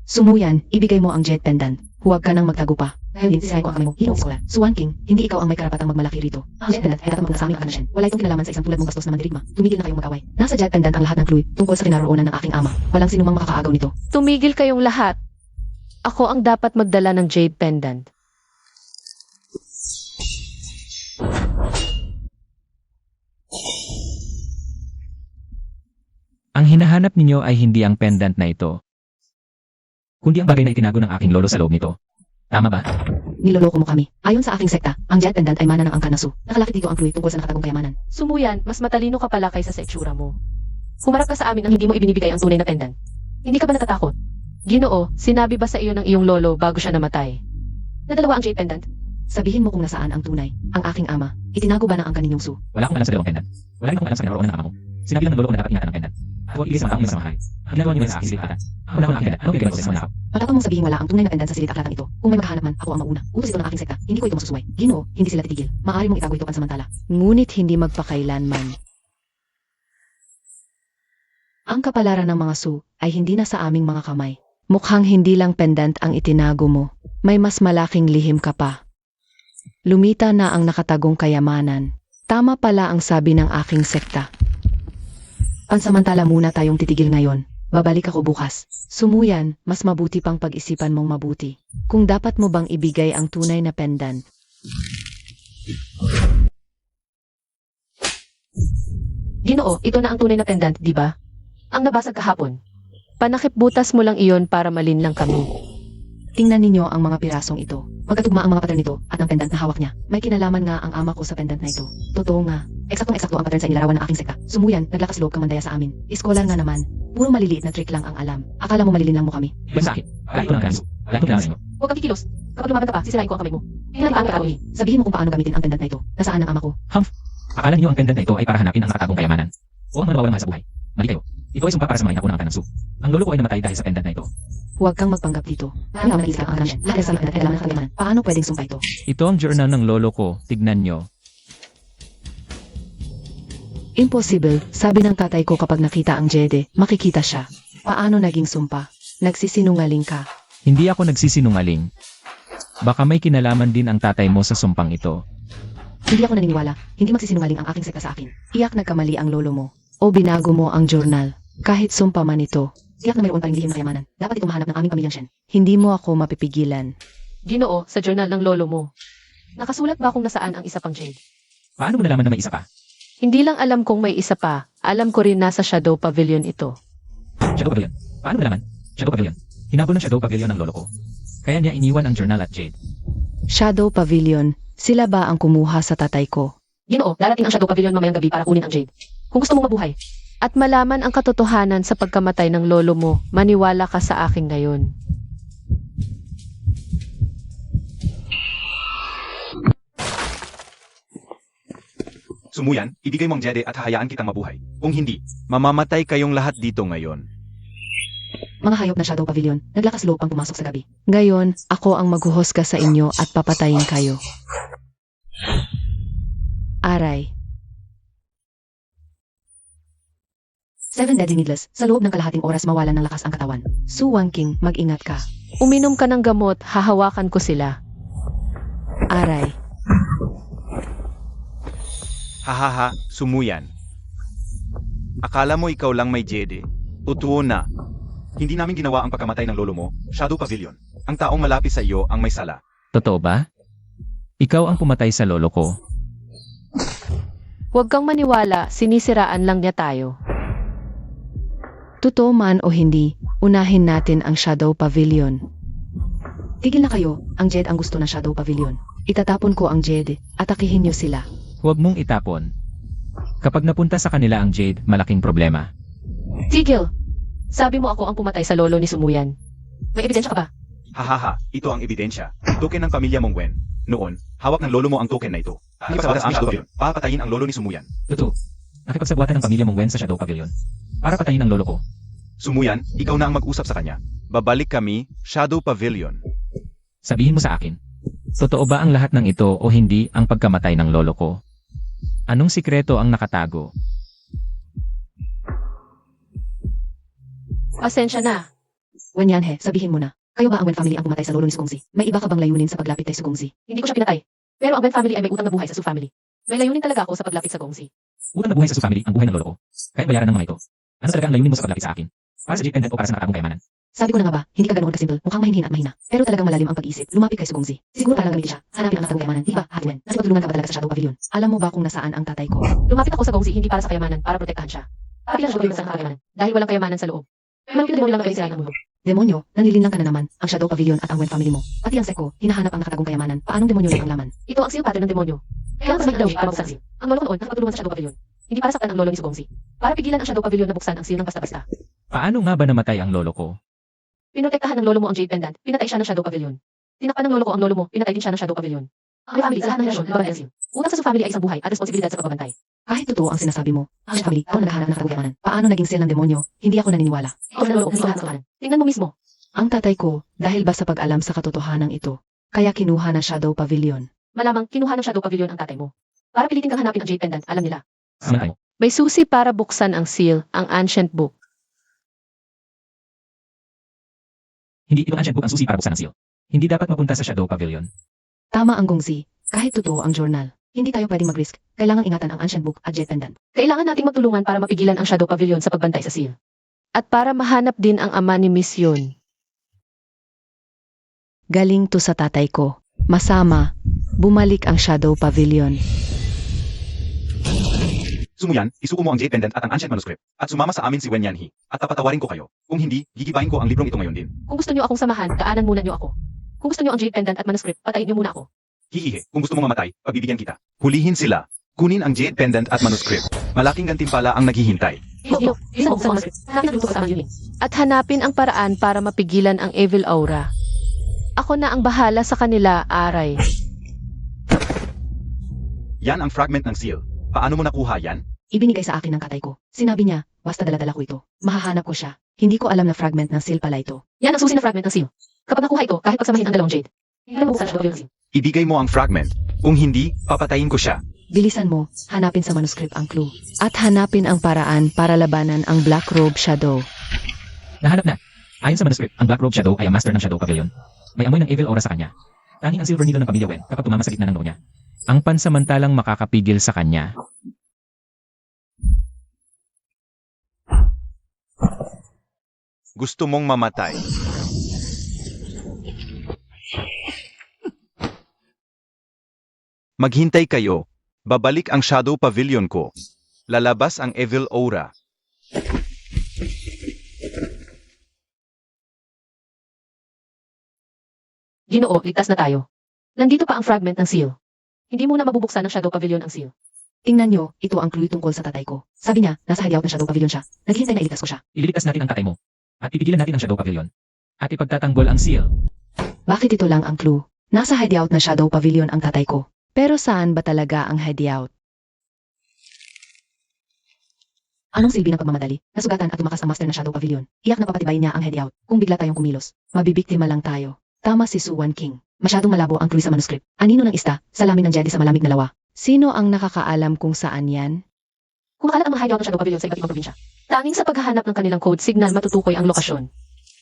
Sumuyan, ibigay mo ang Jade pendant. Huwag ka nang magtago pa. Dahil hindi sisirain ko ang kamay mo, hindi ang iskola. Suwan King, hindi ikaw ang may karapatang magmalaki rito. Ang Jade pendant ay tatamang sa aming akanasyan. Wala itong kinalaman sa isang tulad mong bastos na mandirigma. Tumigil na kayong mag-away. Nasa Jade pendant ang lahat ng clue tungkol sa kinaroonan ng aking ama. Walang sinumang makakaagaw nito. Tumigil kayong lahat. Ako ang dapat magdala ng Jade pendant. Ang hinahanap ninyo ay hindi ang pendant na ito, kundi ang bagay na itinago ng aking lolo sa loob nito. Tama ba? Niloloko mo kami. Ayon sa aking sekta, ang Jade pendant ay mana ng angkan na Su. Nakalakit dito ang clue tungkol sa nakatagong kayamanan. Sumuyan, mas matalino ka pala kaysa sa itsura mo. Humarap ka sa amin nang hindi mo ibinibigay ang tunay na pendant. Hindi ka ba natatakot? Ginoo, sinabi ba sa iyo ng iyong lolo bago siya namatay? Nadalawa ang Jade pendant? Sabihin mo kung nasaan ang tunay. Ang aking ama. Itinago ba ng angkan ninyong Su? Wala akong alam sa dalawang pendant. Wala rin akong alam sa kinaroonan ng ama ko. Sinabi lang ng lolo ko na dapat ingatan ang pendant. Huwag ilis ang taong masamahay. Ang ginagawa niyo sa aking silid ata. Wala akong pendant. Ano gagawin ko sa mga nakap? Matapang mong sabihin wala ang tunay na pendant sa silid aklatang ito. Kung may makahanap man, ako ang mauna. Utos ito ng aking sekta. Hindi ko ito masusuway. Ginoo, hindi sila titigil. Maaari mong itago ito pansamantala. Ngunit hindi magpakailanman. Ang kapalaran ng mga Su ay hindi na sa aming mga kamay. Mukhang hindi lang pendant ang itinago mo. May mas malaking lihim ka pa. Lumita na ang nakatagong kayamanan. Tama pala ang sabi ng aking sekta. Pansamantala muna tayong titigil ngayon. Babalik ako bukas. Sumuyan, mas mabuti pang pag-isipan mong mabuti. Kung dapat mo bang ibigay ang tunay na pendant. Ginoo, ito na ang tunay na pendant, di ba? Ang nabasag kahapon. Panakip butas mo lang iyon para malinlang kami. Tingnan ninyo ang mga pirasong ito. Magkatugma ang mga pattern nito at ang pendant na hawak niya. May kinalaman nga ang ama ko sa pendant na ito. Totoo nga. Eksaktong-eksakto ang pattern sa inilarawan ng aking sekta. Sumuyan, naglakas loob kang mandaya sa amin. Iskolar nga naman. Puro maliliit na trick lang ang alam. Akala mo malilin lang mo kami. Ibig sa akin. Wala ito ng ganso. Wala ito kailangan sa inyo. Huwag kang kikilos. Kapag lumaban ka pa, sisirain ko ang kamay mo. Kailan paano ka Sabihin mo kung paano gamitin ang pendant na ito. Nasaan ang ama ko? Akala niyo ang pendant na ito ay para hanapin ang nakatagong kayamanan. O ang mawawalang mahal sa buhay. Mali kayo. Ito ay sumpa para sa mga inaunang angkan ng Su. Ang lolo ko ay namatay dahil sa pendant na ito. Huwag kang magpanggap dito. Ang naman ang alam. Lahat sa pendant ay kailangan ng kayamanan. Paano pwedeng sumpa ito? Ito ang journal ng lolo ko. Tignan nyo. Impossible. Sabi ng tatay ko kapag nakita ang Jede, makikita siya. Paano naging sumpa? Nagsisinungaling ka. Hindi ako nagsisinungaling. Baka may kinalaman din ang tatay mo sa sumpang ito. Hindi ako naniniwala. Hindi magsisinungaling ang aking sekta sa akin. Iyak nagkamali ang lolo mo. O binago mo ang journal. Kahit sumpa man ito. Iyak na mayroon pa rin lihim na kayamanan. Dapat itong mahanap ng aming pamilyang Shen. Hindi mo ako mapipigilan. Ginoo, sa journal ng lolo mo. Nakasulat ba kung nasaan ang isa pang Jade? Paano mo nalaman na may isa pa? Hindi lang alam kung may isa pa. Alam ko rin nasa Shadow Pavilion ito. Shadow Pavilion. Paano mo nalaman? Shadow Pavilion. Hinabol ng Shadow Pavilion ng lolo ko. Kaya niya iniwan ang journal at Jade. Shadow Pavilion. Sila ba ang kumuha sa tatay ko? Ginoo, darating ang Shadow Pavilion mamayang gabi para kunin ang Jade. Kung gusto mong mabuhay. At malaman ang katotohanan sa pagkamatay ng lolo mo, maniwala ka sa akin ngayon. Sumuyan, ibigay mo ang Jede at hahayaan kitang mabuhay. Kung hindi, mamamatay kayong lahat dito ngayon. Mga hayop na Shadow Pavilion, naglakas loob ang pumasok sa gabi. Ngayon, ako ang maghuhusga sa inyo at papatayin kayo. Aray. 7 deadly needless. Sa loob ng kalahating oras mawalan ng lakas ang katawan. Su Wangking, mag-ingat ka. Uminom ka ng gamot, hahawakan ko sila. Aray. Hahaha, Sumuyan. Akala mo ikaw lang may Jede. Totoo na. Hindi namin ginawa ang pagkamatay ng lolo mo, Shadow Pavilion. Ang taong malapit sa iyo ang may sala. Totoo ba? Ikaw ang pumatay sa lolo ko. Huwag kang maniwala, sinisiraan lang niya tayo. Totoo man o hindi, unahin natin ang Shadow Pavilion. Tigil na kayo, ang Jed ang gusto ng Shadow Pavilion. Itatapon ko ang Jed, atakihin niyo sila. Huwag mong itapon. Kapag napunta sa kanila ang Jade, malaking problema. Tigil! Sabi mo ako ang pumatay sa lolo ni Sumuyan. May ebidensya ka ba? Hahaha, ito ang ebidensya. Token ng pamilya mong Wen. Noon, hawak ng lolo mo ang token na ito. Nakipagsabuatan sa Shadow Pavilion. Papatayin ang lolo ni Sumuyan. Totoo. Nakipagsabuatan ng pamilya mong Wen sa Shadow Pavilion. Para patayin ang lolo ko. Sumuyan, ikaw na ang mag-usap sa kanya. Babalik kami, Shadow Pavilion. Sabihin mo sa akin. Totoo ba ang lahat ng ito o hindi ang pagkamatay ng lolo ko? Anong sikreto ang nakatago? Pasensya na. Wenyanhe, sabihin mo na. Kayo ba ang Wen family ang pumatay sa lolo ni Sugongzi? May iba ka bang layunin sa paglapit kay Sugongzi? Hindi ko siya pinatay. Pero ang Wen family ay may utang na buhay sa Su family. May layunin talaga ako sa paglapit sa Gongzi. Utang na buhay sa Su family ang buhay ng lolo ko. Kahit bayaran ng mga ito. Ano talaga ang layunin mo sa paglapit sa akin? Para sa Jade Pendant o para sa nakatagong kayamanan? Sabi ko na nga ba, hindi ka ganoon kasimple, mukhang mahinhin at mahina. Pero talagang malalim ang pag-iisip, lumapit kay Sugongzi. Siguro para lang gamitin siya, hanapin ang nakatagong kayamanan, di ba, Hatwen? Kasi magtulungan ka ba talaga sa Shadow Pavilion? Alam mo ba kung nasaan ang tatay ko? Lumapit ako sa Gongzi hindi para sa kayamanan, para protektahan siya. Para lang siya sa kayamanan. Dahil walang kayamanan sa loob. May malupit na demonyo lang na pwede ng mundo. Demonyo, nanlilinlang ka na naman, ang Shadow Pavilion at ang Wen family mo. Pati ang Seko, hinahanap ang nakatagong kayamanan. Paanong demonyo lang ang laman? Ito ang seal pattern ng demonyo. Kailangan sa daw para buksan ang seal. Ang lolo ko noon, nakapagtulungan sa Shadow Pavilion. Hindi para saktan ang lolo ni Sugongzi. Para pigilan ang Shadow Pavilion na buksan ang seal ng basta-basta. Paano nga ba namatay ang lolo ko? Pinotektahan ng lolo mo ang Jade Pendant, pinatay siya ng Shadow Pavilion. Tinakpan ng lolo ko ang lolo mo, pinatay din siya ng Shadow Pavilion. Ang family, sa lahat ng relasyon, nagbabantay ang seal. Utang sa Su family ay isang buhay at responsibilidad sa pagbabantay. Kahit totoo ang sinasabi mo, ang family, ako naghahanap ng nakatagong kayamanan. Paano naging seal ng demonyo? Hindi ako naniniwala. Ikaw ng lolo ko, hindi ko kanan. Tingnan mo mismo. Ang tatay ko, dahil ba sa pag-alam sa katotohanan ito, kaya kinuha ng Shadow Pavilion. Malamang kinuha ng Shadow Pavilion ang tatay mo. Para pilitin kang hanapin ang Jade Pendant, alam nila. Samantay mo. May susi para buksan ang seal, ang Ancient Book. Hindi ito ancient book ang susi para buksan ang seal. Hindi dapat mapunta sa Shadow Pavilion. Tama ang Gongzi, kahit totoo ang journal. Hindi tayo pwedeng mag-risk, kailangang ingatan ang Ancient Book at Jade Pendant. Kailangan nating magtulungan para mapigilan ang Shadow Pavilion sa pagbantay sa seal. At para mahanap din ang ama ni Miss Yun. Galing to sa tatay ko. Masama, bumalik ang Shadow Pavilion. Sumuyan, isuko mo ang Jade Pendant at ang Ancient Manuscript. At sumama sa amin si Wen Yanhi. At papatawarin ko kayo. Kung hindi, gigibahin ko ang librong ito ngayon din. Kung gusto niyo akong samahan, daanan muna niyo ako. Kung gusto niyo ang Jade Pendant at Manuscript, patayin niyo muna ako. Hihihe, kung gusto mong mamatay, pagbibigyan kita. Hulihin sila. Kunin ang Jade Pendant at Manuscript. Malaking gantimpala ang naghihintay. Iyo, isa mo sa Manuscript. Hanapin ang kasama yun. At hanapin ang paraan para mapigilan ang Evil Aura. Ako na ang bahala sa kanila, Aray. Yan ang fragment ng seal. Paano mo nakuha yan? Ibinigay sa akin ng tatay ko. Sinabi niya, basta dala-dala ko ito. Mahahanap ko siya. Hindi ko alam na fragment ng seal pala ito. Yan ang susi na fragment ng seal. Kapag nakuha ito, kahit pagsamahin ang dalawang Jade. Hindi mo buksan ang seal. Ibigay mo ang fragment. Kung hindi, papatayin ko siya. Bilisan mo, hanapin sa manuscript ang clue. At hanapin ang paraan para labanan ang Black Robe Shadow. Nahanap na. Ayon sa manuscript, ang Black Robe Shadow ay ang master ng Shadow Pavilion. May amoy ng evil aura sa kanya. Tanging ang silver needle ng pamilya Wen kapag tumama sa gitna ng noo niya. Ang pansamantalang makakapigil sa kanya. Gusto mong mamatay. Maghintay kayo. Babalik ang Shadow Pavilion ko. Lalabas ang Evil Aura. Ginoo, ligtas na tayo. Nandito pa ang fragment ng seal. Hindi muna mabubuksan ng Shadow Pavilion ang seal. Tingnan nyo, ito ang clue tungkol sa tatay ko. Sabi niya, nasa hideout ng Shadow Pavilion siya. Naghihintay na iligtas ko siya. Ililigtas natin ang tatay mo. At pipigilan natin ang Shadow Pavilion. At ipagtatanggol ang seal. Bakit ito lang ang clue? Nasa hideout ng Shadow Pavilion ang tatay ko. Pero saan ba talaga ang hideout? Anong silbi ng pagmamadali? Nasugatan at tumakas ang master ng Shadow Pavilion. Iyak na papatibayin niya ang hideout. Kung bigla tayong kumilos, mabibiktima lang tayo. Tama si Suwan King. Masyadong malabo ang clue sa manuscript. Anino ng ista, salamin ng Jedi sa malamig na lawa. Sino ang nakakaalam kung saan yan? Kumakalat ang mga hideout ng Shadow Pavilion sa iba't ibang probinsya. Tanging sa paghahanap ng kanilang code signal matutukoy ang lokasyon.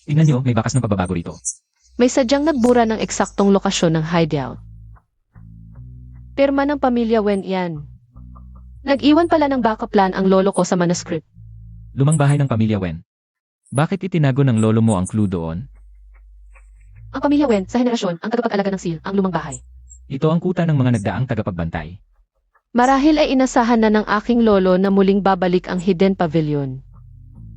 Tingnan niyo, may bakas ng pagbabago rito. May sadyang nagbura ng eksaktong lokasyon ng hideout. Pirma ng pamilya Wen yan. Nag-iwan pala ng backup plan ang lolo ko sa manuscript. Lumang bahay ng pamilya Wen. Bakit itinago ng lolo mo ang clue doon? Ang pamilya Wen, sa henerasyon, ang tagapag-alaga ng seal, ang lumang bahay. Ito ang kuta ng mga nagdaang tagapagbantay. Marahil ay inasahan na ng aking lolo na muling babalik ang Hidden Pavilion.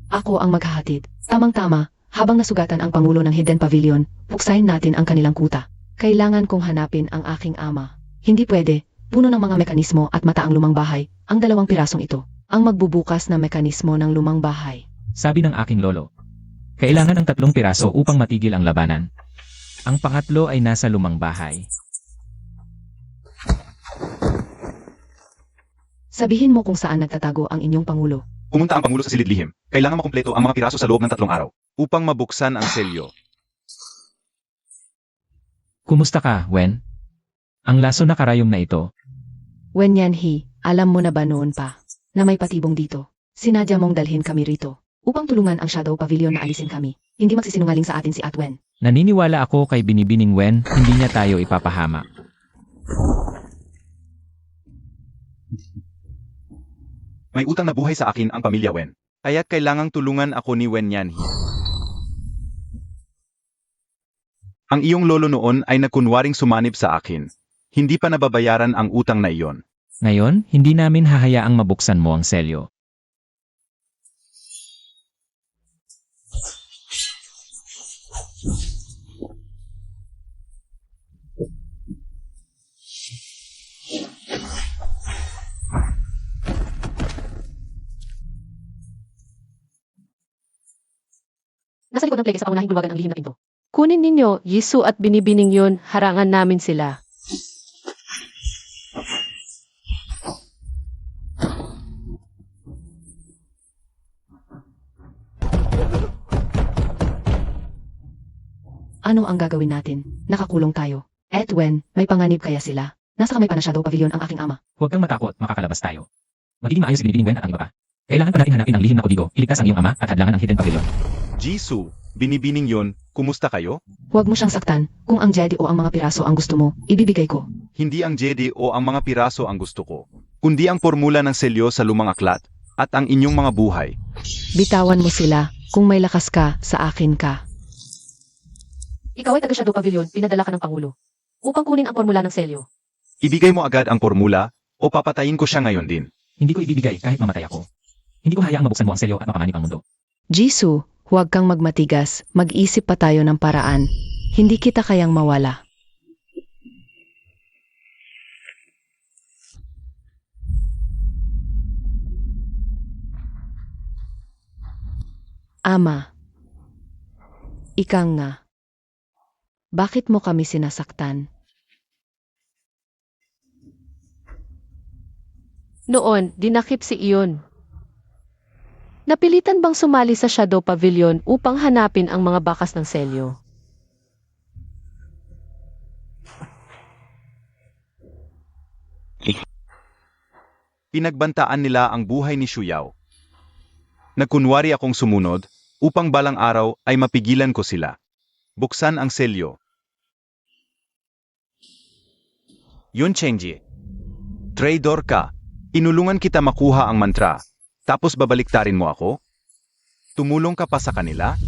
Ako ang maghahatid. Tamang-tama, habang nasugatan ang Pangulo ng Hidden Pavilion, buksayin natin ang kanilang kuta. Kailangan kong hanapin ang aking ama. Hindi pwede, puno ng mga mekanismo at mata ang lumang bahay, ang dalawang pirasong ito, ang magbubukas na mekanismo ng lumang bahay. Sabi ng aking lolo. Kailangan ng 3 piraso upang matigil ang labanan. Ang pangatlo ay nasa lumang bahay. Sabihin mo kung saan nagtatago ang inyong Pangulo. Pumunta ang Pangulo sa silid lihim. Kailangan makumpleto ang mga piraso sa loob ng 3 araw. Upang mabuksan ang selyo. Kumusta ka, Wen? Ang laso na karayom na ito. Wen Yanhi, alam mo na ba noon pa, na may patibong dito? Sinadya mong dalhin kami rito. upang tulungan ang Shadow Pavilion na alisin kami. Hindi magsisinungaling sa atin si Atwen. Naniniwala ako kay Binibining Wen, hindi niya tayo ipapahama. May utang na buhay sa akin ang pamilya Wen. Kaya't kailangang tulungan ako ni Wen Yanhi. Ang iyong lolo noon ay nakunwaring sumanib sa akin. Hindi pa nababayaran ang utang na iyon. Ngayon, hindi namin hahayaang mabuksan mo ang selyo. Nasa likod ng pleke sa paunahing bulwagan ang lihim na pinto. Kunin ninyo, Yisu at Binibining yun, harangan namin sila. Ano ang gagawin natin? Nakakulong tayo. Atwen, may panganib kaya sila? Nasa kamay pa na Shadow Pavilion ang aking ama. Huwag kang matakot, makakalabas tayo. Magiging maayos si Binibining Wen at ang iba pa. Kailangan pa natin hanapin ang lihim na kodigo, iligtas ang iyong ama at hadlangan ang hidden pavilion. Jisoo, Binibining yon, kumusta kayo? Huwag mo siyang saktan. Kung ang Jedi o ang mga piraso ang gusto mo, ibibigay ko. Hindi ang Jedi o ang mga piraso ang gusto ko, kundi ang formula ng selyo sa lumang aklat at ang inyong mga buhay. Bitawan mo sila. Kung may lakas ka, sa akin ka. Ikaw ay taga Shadow Pavilion, pinadala ka ng Pangulo. Upang kunin ang formula ng selyo. Ibigay mo agad ang formula o papatayin ko siya ngayon din. Hindi ko ibibigay kahit mamatay ako. Hindi ko hayaang mabuksan mo ang selyo at mapanganib ang mundo. Jisoo, huwag kang magmatigas. Mag-isip pa tayo ng paraan. Hindi kita kayang mawala. Ama, ika nga. Bakit mo kami sinasaktan? Noon, dinakip si Iyon. Napilitan bang sumali sa Shadow Pavilion upang hanapin ang mga bakas ng selyo? Pinagbantaan nila ang buhay ni Shuyao. Nagkunwari akong sumunod upang balang araw ay mapigilan ko sila. Buksan ang selyo. Yun Chenji. Traitor ka. Inulungan kita makuha ang mantra. Tapos babaliktarin mo ako? Tumulong ka pa sa kanila?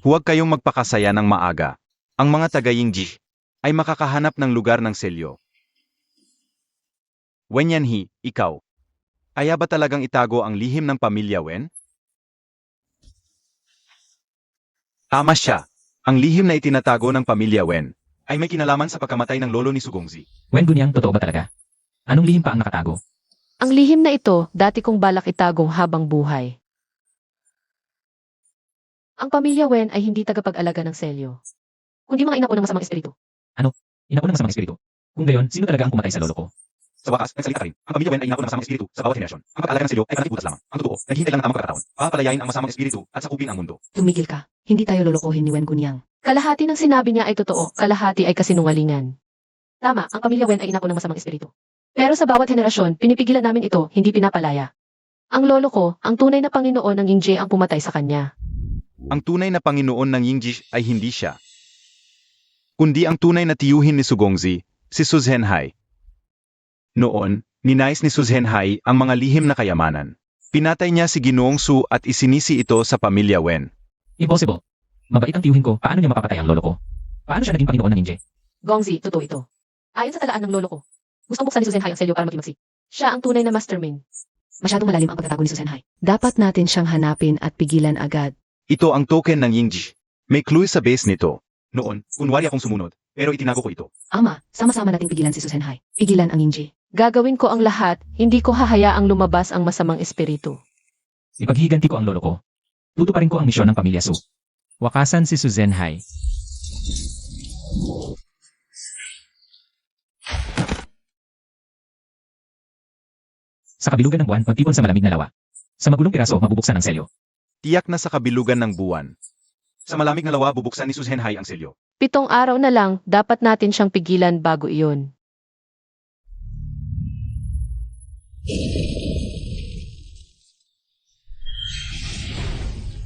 Huwag kayong magpakasaya ng maaga. Ang mga taga-Yingji ay makakahanap ng lugar ng selyo. Wen Yanhi, ikaw. Kaya ba talagang itago ang lihim ng pamilya Wen? Tama siya. Ang lihim na itinatago ng pamilya Wen ay may kinalaman sa pagkamatay ng lolo ni Sugongzi. Wen Gunyang, totoo ba talaga? Anong lihim pa ang nakatago? Ang lihim na ito, dati kong balak itagong habang buhay. Ang pamilya Wen ay hindi tagapag-alaga ng selyo, kundi mga inapo ng masamang espiritu. Inapo ng masamang espiritu. Kung gayon, sino talaga ang pumatay sa lolo ko? Sa wakas, nagsalita ka rin. Ang pamilya Wen ay inapo ng masamang espiritu sa bawat henerasyon. Ang pag-alaga ng selyo ay panatibutas lamang. Ang totoo, naghihintay lang ng tamang pagkakataon. Papalayain ang masamang espiritu at sakupin ang mundo. Tumigil ka. Hindi tayo lolokohin ni Wen Gunyang. Kalahati ng sinabi niya ay totoo, kalahati ay kasinungalingan. Tama, ang pamilya Wen ay inapo ng masamang espiritu. Pero sa bawat henerasyon, pinipigilan namin ito, hindi pinapalaya. Ang lolo ko, ang tunay na Panginoon ng Yingje ang pumatay sa kanya. Ang tunay na Panginoon ng Yingji ay hindi siya, kundi ang tunay na tiyuhin ni Sugongzi, si Suzhenhai. Noon, ninais ni Suzhenhai ang mga lihim na kayamanan. Pinatay niya si Ginoong Su at isinisi ito sa pamilya Wen. Impossible. Mabait ang tiyuhin ko, paano niya mapapatay ang lolo ko? Paano siya naging Panginoon ng Ninja? Gongzi, totoo ito. Ayon sa talaan ng lolo ko, gustong buksan ni Suzhenhai ang selyo para maging siya ang tunay na mastermind. Masyadong malalim ang pagkatago ni Suzhenhai. Dapat natin siyang hanapin at pigilan agad. Ito ang token ng Yingji. May clue sa base nito. Noon, kunwari akong sumunod, pero itinago ko ito. Ama, sama-sama nating pigilan si Suzhenhai. Pigilan ang Yingji. Gagawin ko ang lahat, hindi ko hahayaang lumabas ang masamang espiritu. Ipaghihiganti ko ang lolo ko. Tutuparin ko ang misyon ng pamilya Su. Wakasan si Suzhenhai. Sa kabilugan ng buwan, magtipon sa malamig na lawa. Sa magulong piraso, mabubuksan ang selyo. Tiyak na sa kabilugan ng buwan. Sa malamig na lawa, bubuksan ni Suzenhai ang selyo. 7 araw na lang, dapat natin siyang pigilan bago iyon.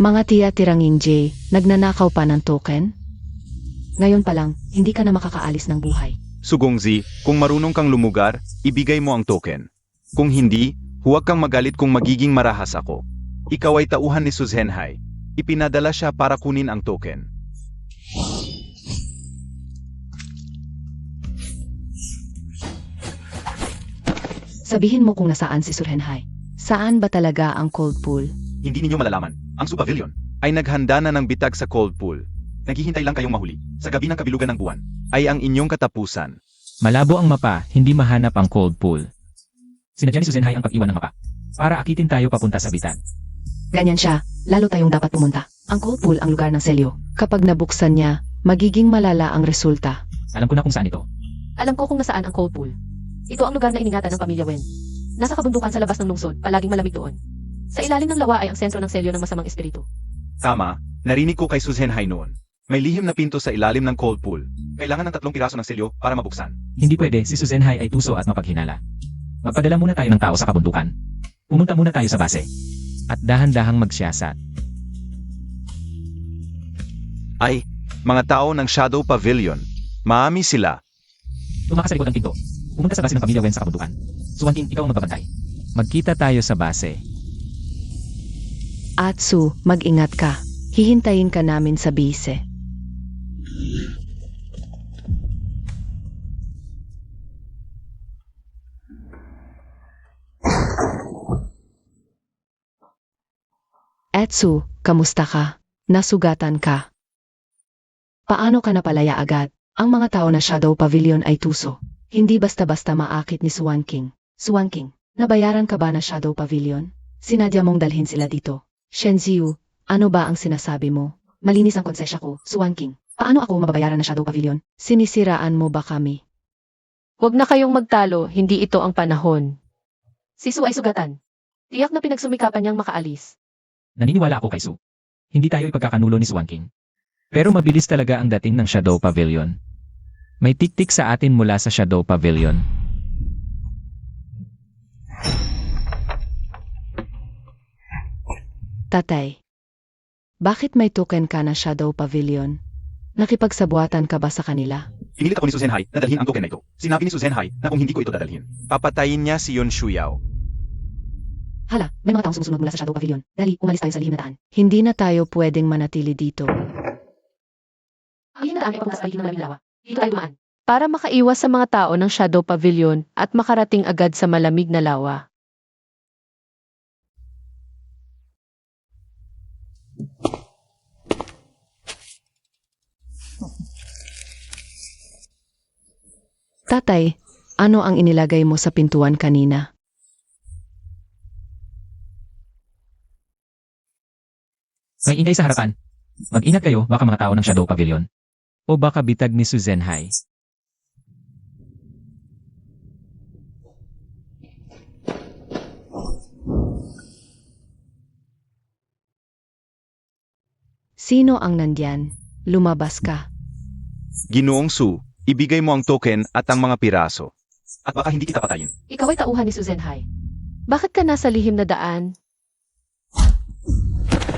Mga tiya-tiranging J, nagnanakaw pa ng token? Ngayon pa lang, hindi ka na makakaalis ng buhay. Sugongzi, kung marunong kang lumugar, ibigay mo ang token. Kung hindi, huwag kang magalit kung magiging marahas ako. Ikaw ay tauhan ni Suzenhai. Ipinadala siya para kunin ang token. Sabihin mo kung nasaan si Suzenhai. Saan ba talaga ang cold pool? Hindi ninyo malalaman. Ang Su Pavilion ay naghanda na ng bitag sa cold pool. Naghihintay lang kayong mahuli. Sa gabi ng kabilugan ng buwan, ay ang inyong katapusan. Malabo ang mapa, hindi mahanap ang cold pool. Sinadya ni Suzenhai ang pag-iwan ng mapa. Para akitin tayo papunta sa bitag. Ganyan siya, lalo tayong dapat pumunta. Ang cold pool ang lugar ng selyo. Kapag nabuksan niya, magiging malala ang resulta. Alam ko na kung saan ito. Alam ko kung nasaan ang cold pool. Ito ang lugar na iningatan ng pamilya Wen. Nasa kabundukan sa labas ng lungsod, palaging malamig doon. Sa ilalim ng lawa ay ang sentro ng selyo ng masamang espiritu. Tama, narinig ko kay Suzenhai noon. May lihim na pinto sa ilalim ng cold pool. Kailangan ng 3 piraso ng selyo para mabuksan. Hindi pwede, si Suzenhai ay tuso at mapaghinala. Magpadala muna tayo ng tao sa kabundukan. Pumunta muna tayo sa base. At dahan-dahang magsiyasat. Ay, mga tao ng Shadow Pavilion. Maami sila. Tumakas sa likod ng pinto. Pumunta sa base ng pamilya Wen sa kabundukan. Suwan King, ikaw ang magbabantay. Magkita tayo sa base. Atsu, mag-ingat ka. Hihintayin ka namin sa bise. Atsu, kamusta ka? Nasugatan ka? Paano ka napalaya agad? Ang mga tao na Shadow Pavilion ay tuso. Hindi basta-basta maakit ni Swan King. Swan King, nabayaran ka ba na Shadow Pavilion? Sinadya mong dalhin sila dito. Shenziu, ano ba ang sinasabi mo? Malinis ang konsesya ko, Swan King. Paano ako mababayaran na Shadow Pavilion? Sinisiraan mo ba kami? Huwag na kayong magtalo, hindi ito ang panahon. Si Su ay sugatan. Tiyak na pinagsumikapan niyang makaalis. Naniniwala ako kay Su. Hindi tayo ipagkakanulo ni Swan King. Pero mabilis talaga ang dating ng Shadow Pavilion. May tiktik sa atin mula sa Shadow Pavilion. Tatay, bakit may token ka na Shadow Pavilion? Nakipagsabuatan ka ba sa kanila? Pinilit ako ni Suzenhai na dalhin ang token na ito. Sinabi ni Suzenhai na kung hindi ko ito dadalhin, papatayin niya si Yon Shuyao. Hala, may mga taong sumusunod mula sa Shadow Pavilion. Dali, umalis tayo sa lihim na daan. Hindi na tayo pwedeng manatili dito. Ang lihim na daan ay papunta sa paligid ng malamig lawa. Dito tayo dumaan. Para makaiwas sa mga tao ng Shadow Pavilion at makarating agad sa malamig na lawa. Tatay, ano ang inilagay mo sa pintuan kanina? May ingay sa harapan. Mag-ingat kayo, baka mga tao ng Shadow Pavilion. O baka bitag ni Suzenhai. Sino ang nandyan? Lumabas ka. Ginoong Su, ibigay mo ang token at ang mga piraso. At baka hindi kita patayin. Ikaw ay tauhan ni Suzenhai. Bakit ka nasa lihim na daan?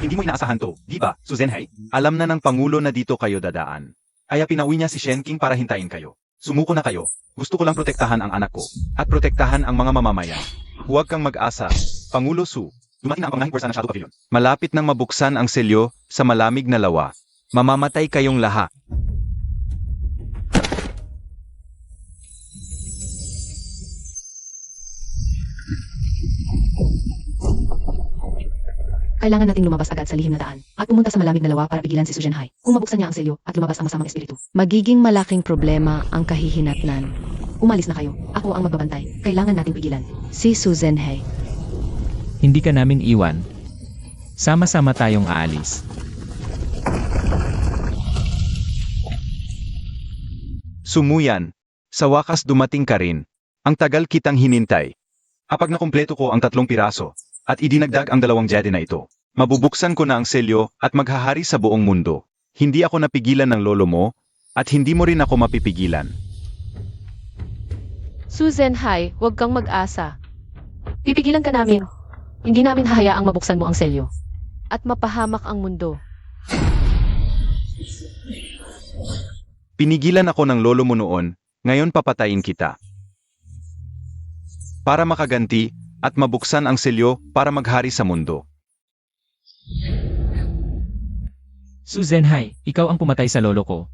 Hindi mo inaasahan to, di ba, Suzenhai? Alam na ng Pangulo na dito kayo dadaan. Kaya pinauwi niya si Shen King para hintayin kayo. Sumuko na kayo. Gusto ko lang protektahan ang anak ko. At protektahan ang mga mamamayan. Huwag kang mag-asa. Pangulo Su, dumating na ang pangunahing pwersa ng Shadow Pavilion. Malapit nang mabuksan ang selyo sa malamig na lawa. Mamamatay kayong lahat. Kailangan nating lumabas agad sa lihim na daan at pumunta sa malamig na lawa para pigilan si Suzenhai. Kung mabuksan niya ang selyo at lumabas ang masamang espiritu, magiging malaking problema ang kahihinatnan. Umalis na kayo. Ako ang magbabantay. Kailangan nating pigilan si Suzenhai. Hindi ka namin iwan. Sama-sama tayong aalis. Sumuyan. Sa wakas dumating ka rin. Ang tagal kitang hinintay. Kapag nakumpleto ko ang 3 piraso, at idinagdag ang 2 Jedi na ito, mabubuksan ko na ang selyo at maghahari sa buong mundo. Hindi ako napigilan ng lolo mo, at hindi mo rin ako mapipigilan. Susan Hai, huwag kang mag-asa. Pipigilan ka namin. Hindi namin hahayaang mabuksan mo ang selyo. At mapahamak ang mundo. Pinigilan ako ng lolo mo noon, ngayon papatayin kita. Para makaganti at mabuksan ang selyo para maghari sa mundo. Susan Hai, ikaw ang pumatay sa lolo ko.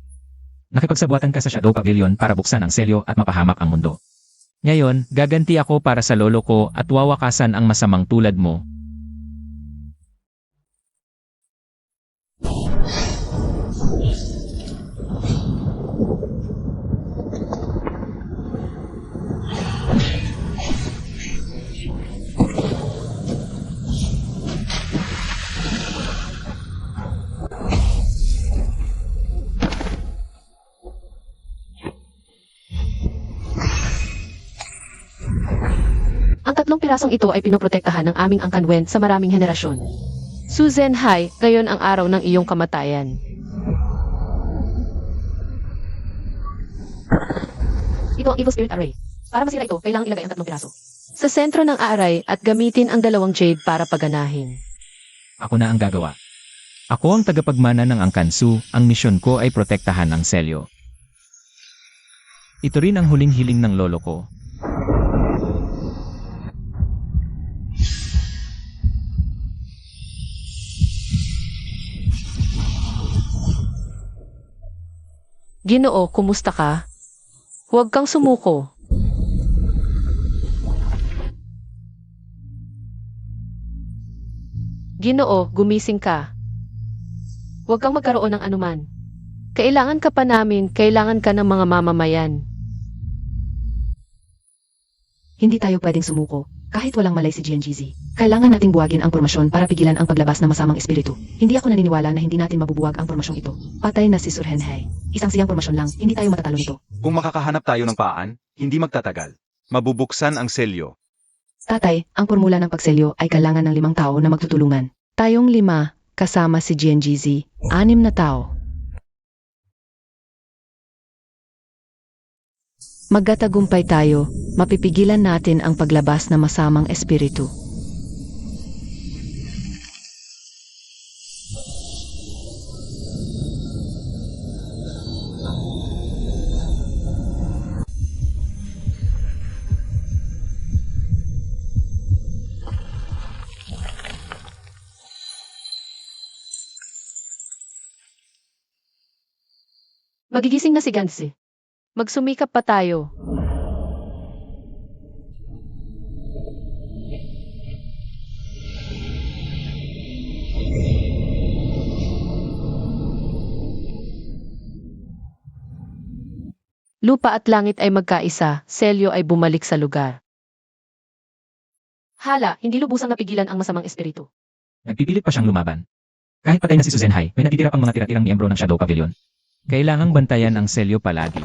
Nakipagsabuatan ka sa Shadow Pavilion para buksan ang selyo at mapahamak ang mundo. Ngayon, gaganti ako para sa lolo ko at wawakasan ang masamang tulad mo. Ang 3 pirasong ito ay pinoprotektahan ng aming Angkan Wen sa maraming henerasyon. Susan Hai, ngayon ang araw ng iyong kamatayan. Ito ang Evil Spirit Array. Para masira ito, kailangang ilagay ang 3 piraso sa sentro ng array at gamitin ang 2 jade para paganahin. Ako na ang gagawa. Ako ang tagapagmana ng Angkansu, ang misyon ko ay protektahan ang selyo. Ito rin ang huling hiling ng lolo ko. Ginoo, kumusta ka? Huwag kang sumuko. Ginoo, gumising ka. Huwag kang magkaroon ng anuman. Kailangan ka pa namin, kailangan ka ng mga mamamayan. Hindi tayo pwedeng sumuko, kahit walang malay si GNGZ. Kailangan nating buwagin ang pormasyon para pigilan ang paglabas ng masamang espiritu. Hindi ako naniniwala na hindi natin mabubuwag ang pormasyong ito. Patay na si Surhenhai. Isang siyang pormasyon lang, hindi tayo matatalo nito. Kung makakahanap tayo ng paan, hindi magtatagal. Mabubuksan ang selyo. Tatay, ang formula ng pagselyo ay kailangan ng 5 tao na magtutulungan. Tayong 5, kasama si GNGZ, 6 na tao. Magtatagumpay tayo, mapipigilan natin ang paglabas ng masamang espiritu. Magigising na si Gansi. Magsumikap pa tayo. Lupa at langit ay magkaisa, selyo ay bumalik sa lugar. Hala, hindi lubusang napigilan ang masamang espiritu. Nagpipilit pa siyang lumaban. Kahit patay na si Susan Hai, may natitira pang mga tira-tirang miyembro ng Shadow Pavilion. Kailangang bantayan ang selyo palagi.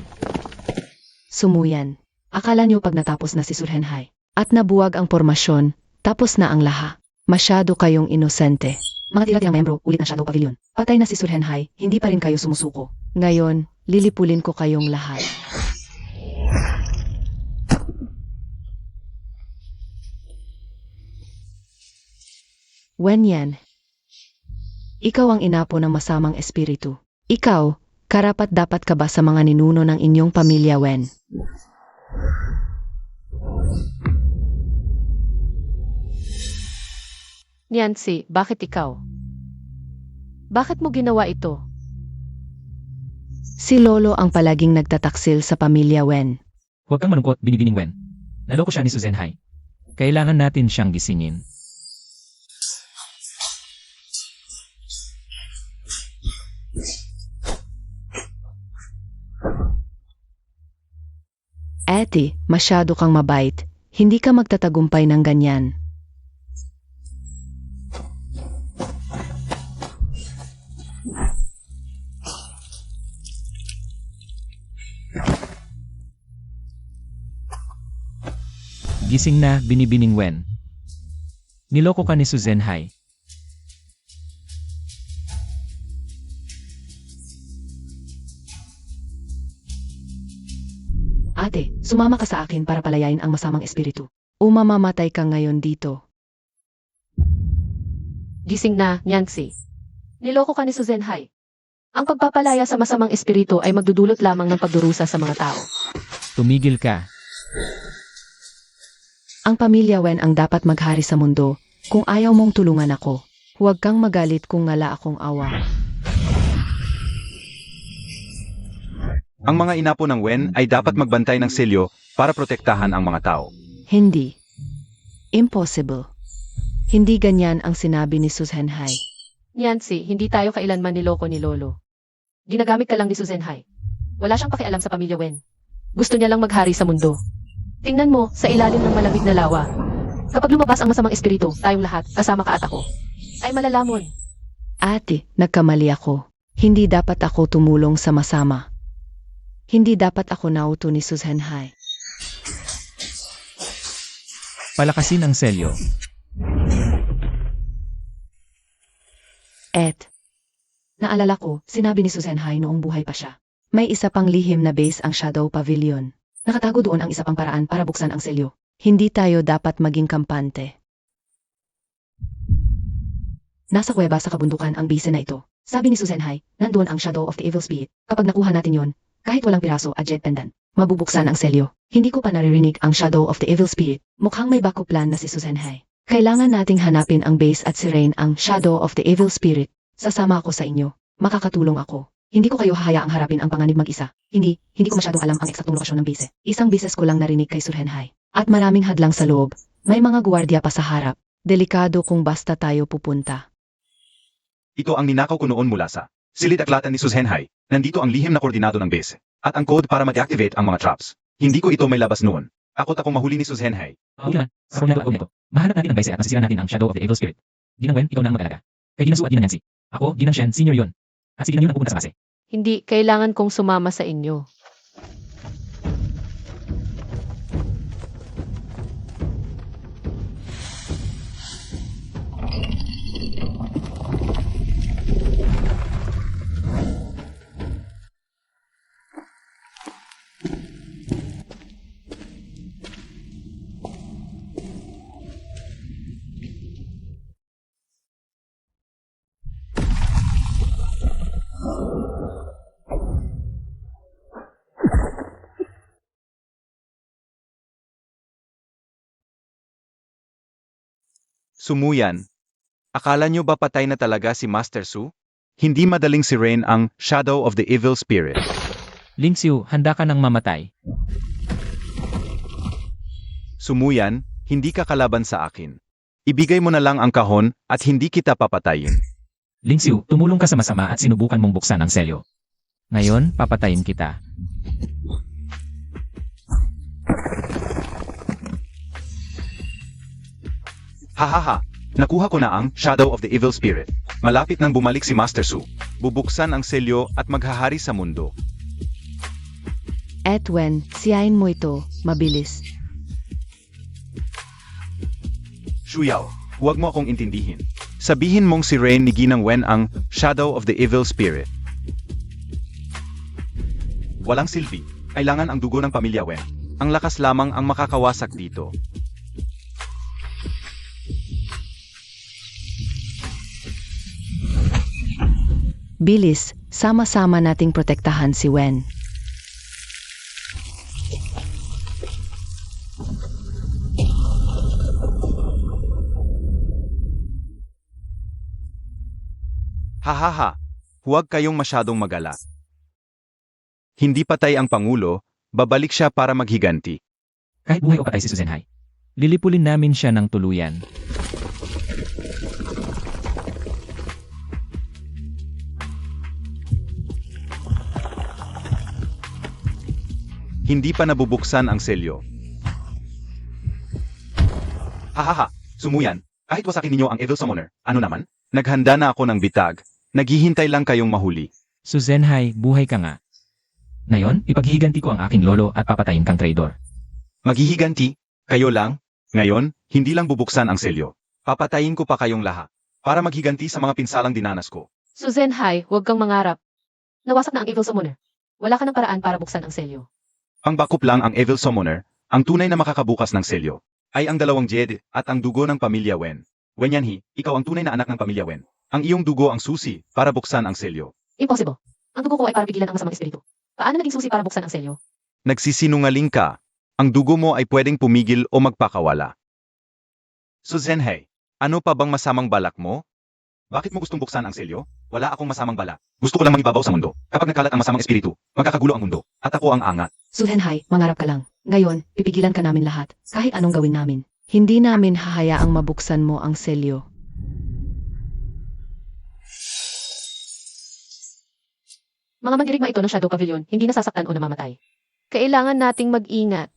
Sumuyan. Akala niyo pag natapos na si Surhenhai at nabuwag ang pormasyon, tapos na ang laha. Masyado kayong inosente. Mga tira-tirang miyembro, ulit ng Shadow Pavilion. Patay na si Surhenhai, hindi pa rin kayo sumusuko. Ngayon, lilipulin ko kayong lahat. Wenyan. Ikaw ang inapo ng masamang espiritu. Ikaw, karapat-dapat ka ba sa mga ninuno ng inyong pamilya, Wen? Niancy, bakit ikaw? Bakit mo ginawa ito? Si Lolo ang palaging nagtataksil sa pamilya, Wen. Huwag kang malungkot, binibining Wen. Naloko siya ni Susan Hai. Kailangan natin siyang gisingin. Eti, masyado kang mabait. Hindi ka magtatagumpay ng ganyan. Gising na, binibining Wen. Niloko ka ni Su Zhenhai. Ate, sumama ka sa akin para palayain ang masamang espiritu. Umamamatay ka ngayon dito. Gising na, Nyanxi. Niloko ka ni Su Zhenhai. Ang pagpapalaya sa masamang espiritu ay magdudulot lamang ng pagdurusa sa mga tao. Tumigil ka. Ang pamilya Wen ang dapat maghari sa mundo. Kung ayaw mong tulungan ako, huwag kang magalit kung ngala akong awa. Ang mga inapo ng Wen ay dapat magbantay ng selyo para protektahan ang mga tao. Hindi. Impossible. Hindi ganyan ang sinabi ni Su Zhenhai. Nyanxi, hindi tayo kailanman niloko ni Lolo. Ginagamit ka lang ni Su Zhenhai. Wala siyang pakialam sa pamilya Wen. Gusto niya lang maghari sa mundo. Tingnan mo, sa ilalim ng malamig na lawa. Kapag lumabas ang masamang espiritu, tayong lahat, kasama ka at ako, ay malalamon. Ate, nagkamali ako. Hindi dapat ako tumulong sa masama. Hindi dapat ako nauto ni Su Zhenhai. Palakasin ang selyo. Naalala ko, sinabi ni Su Zhenhai noong buhay pa siya. May isa pang lihim na base ang Shadow Pavilion. Nakatago doon ang isa pang paraan para buksan ang selyo. Hindi tayo dapat maging kampante. Nasa kuweba sa kabundukan ang base na ito. Sabi ni Su Zhenhai, nandoon ang Shadow of the Evil Spirit. Kapag nakuha natin yon, kahit walang piraso at jet pendant, mabubuksan ang selyo. Hindi ko pa naririnig ang Shadow of the Evil Spirit. Mukhang may backup plan na si Su Zhenhai. Kailangan nating hanapin ang base at si Rain ang Shadow of the Evil Spirit. Sasama ako sa inyo. Makakatulong ako. Hindi ko kayo hahayaang harapin ang panganib mag-isa. Hindi ko masyadong alam ang eksaktong lokasyon ng base. Isang beses ko lang narinig kay Su Zhenhai. At maraming hadlang sa loob. May mga gwardiya pa sa harap. Delikado kung basta tayo pupunta. Ito ang ninakaw ko noon mula sa silid-aklatan ni Su Zhenhai. Nandito ang lihim na koordinado ng base. At ang code para ma-deactivate ang mga traps. Hindi ko ito may labas noon. Akong mahuli ni Su Zhenhai. Okay naman, sa koordinado nito. Mahanap natin ang base at masisira natin ang Shadow of the Evil Spirit. Ginang Wen, ikaw na ang mag-alaga. Kay Ginang Su at Ginang Nancy. Ako, Ginang Shen, senior yon. At si Ginang yun ang pupunta sa base. Hindi, kailangan kong sumama sa inyo. Sumuyan. Akala nyo ba patay na talaga si Master Su? Hindi madaling si Rain ang Shadow of the Evil Spirit. Ling Xiu, handa ka nang mamatay. Sumuyan, hindi ka kalaban sa akin. Ibigay mo na lang ang kahon at hindi kita papatayin. Ling Xiu, tumulong ka sa masama at sinubukan mong buksan ang selyo. Ngayon, papatayin kita. Hahaha, nakuha ko na ang Shadow of the Evil Spirit. Malapit nang bumalik si Master Su. Bubuksan ang selyo at maghahari sa mundo. Wen, siyain mo ito, mabilis. Shuyao, huwag mo akong intindihin. Sabihin mong si Rain ni Ginang Wen ang Shadow of the Evil Spirit. Walang silbi. Kailangan ang dugo ng pamilya Wen. Ang lakas lamang ang makakawasak dito. Bilis, sama-sama nating protektahan si Wen. Hahaha, huwag kayong masyadong magala. Hindi patay ang Pangulo, babalik siya para maghiganti. Kahit buhay o patay si Su Zhenhai. Lilipulin namin siya ng tuluyan. Hindi pa nabubuksan ang selyo. Hahaha, sumuyan. Kahit wasakin ninyo ang Evil Summoner, ano naman? Naghanda na ako ng bitag. Naghihintay lang kayong mahuli. Su Zhenhai, buhay ka nga. Ngayon, ipaghihiganti ko ang aking lolo at papatayin kang traidor. Maghihiganti? Kayo lang? Ngayon, hindi lang bubuksan ang selyo. Papatayin ko pa kayong lahat para maghiganti sa mga pinsalang dinanas ko. Suzenhai, huwag kang mangarap. Nawasak na ang Evil Summoner. Wala ka ng paraan para buksan ang selyo. Pangbakop lang ang Evil Summoner, ang tunay na makakabukas ng selyo, ay ang dalawang Jedi at ang dugo ng pamilya Wen. Wenyanhi, ikaw ang tunay na anak ng pamilya Wen. Ang iyong dugo ang susi para buksan ang selyo. Impossible. Ang dugo ko ay para pigilan ang masamang espiritu. Paano naging susi para buksan ang selyo? Nagsisinungaling ka. Ang dugo mo ay pwedeng pumigil o magpakawala. Suzenhei, ano pa bang masamang balak mo? Bakit mo gustong buksan ang selyo? Wala akong masamang balak. Gusto ko lang mangibabaw sa mundo. Kapag nagkalat ang masamang espiritu, magkakagulo ang mundo. At ako ang angat. Suhenhai, mangarap ka lang. Ngayon, pipigilan ka namin lahat. Kahit anong gawin namin. Hindi namin hahayaang mabuksan mo ang selyo. Mga mandirigma ito ng Shadow Pavilion, hindi nasasaktan o namamatay. Kailangan nating mag-ingat.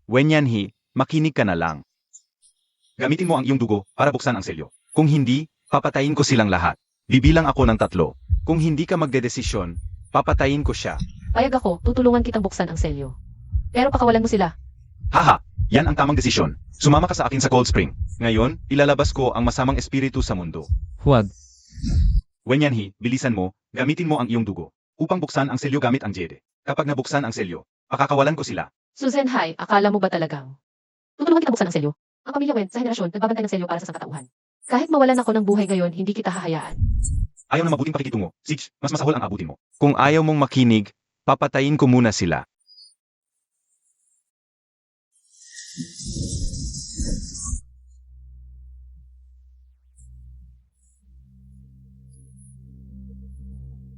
Wenyanhi, makinig ka na lang. Gamitin mo ang iyong dugo para buksan ang selyo. Kung hindi, papatayin ko silang lahat. Bibilang ako ng 3. Kung hindi ka magdedesisyon, papatayin ko siya. Payag ako, tutulungan kitang buksan ang selyo. Pero pakawalan mo sila. Haha, yan ang tamang desisyon. Sumama ka sa akin sa Cold Spring. Ngayon, ilalabas ko ang masamang espiritu sa mundo. Huwag. Wenyanhi, bilisan mo, gamitin mo ang iyong dugo upang buksan ang selyo gamit ang Jedi. Kapag nabuksan ang selyo, pakakawalan ko sila. Suzenhai, akala mo ba talagang? Tutulungan kitang buksan ang selyo. Ang pamilya Wen, sa henerasyon, nagbabantay ng selyo para sa sangkatauhan. Kahit mawalan ako ng buhay ngayon, hindi kita hahayaan. Ayaw na mabuting pakikitungo. Sige, mas masahol ang abutin mo. Kung ayaw mong makinig, papatayin ko muna sila.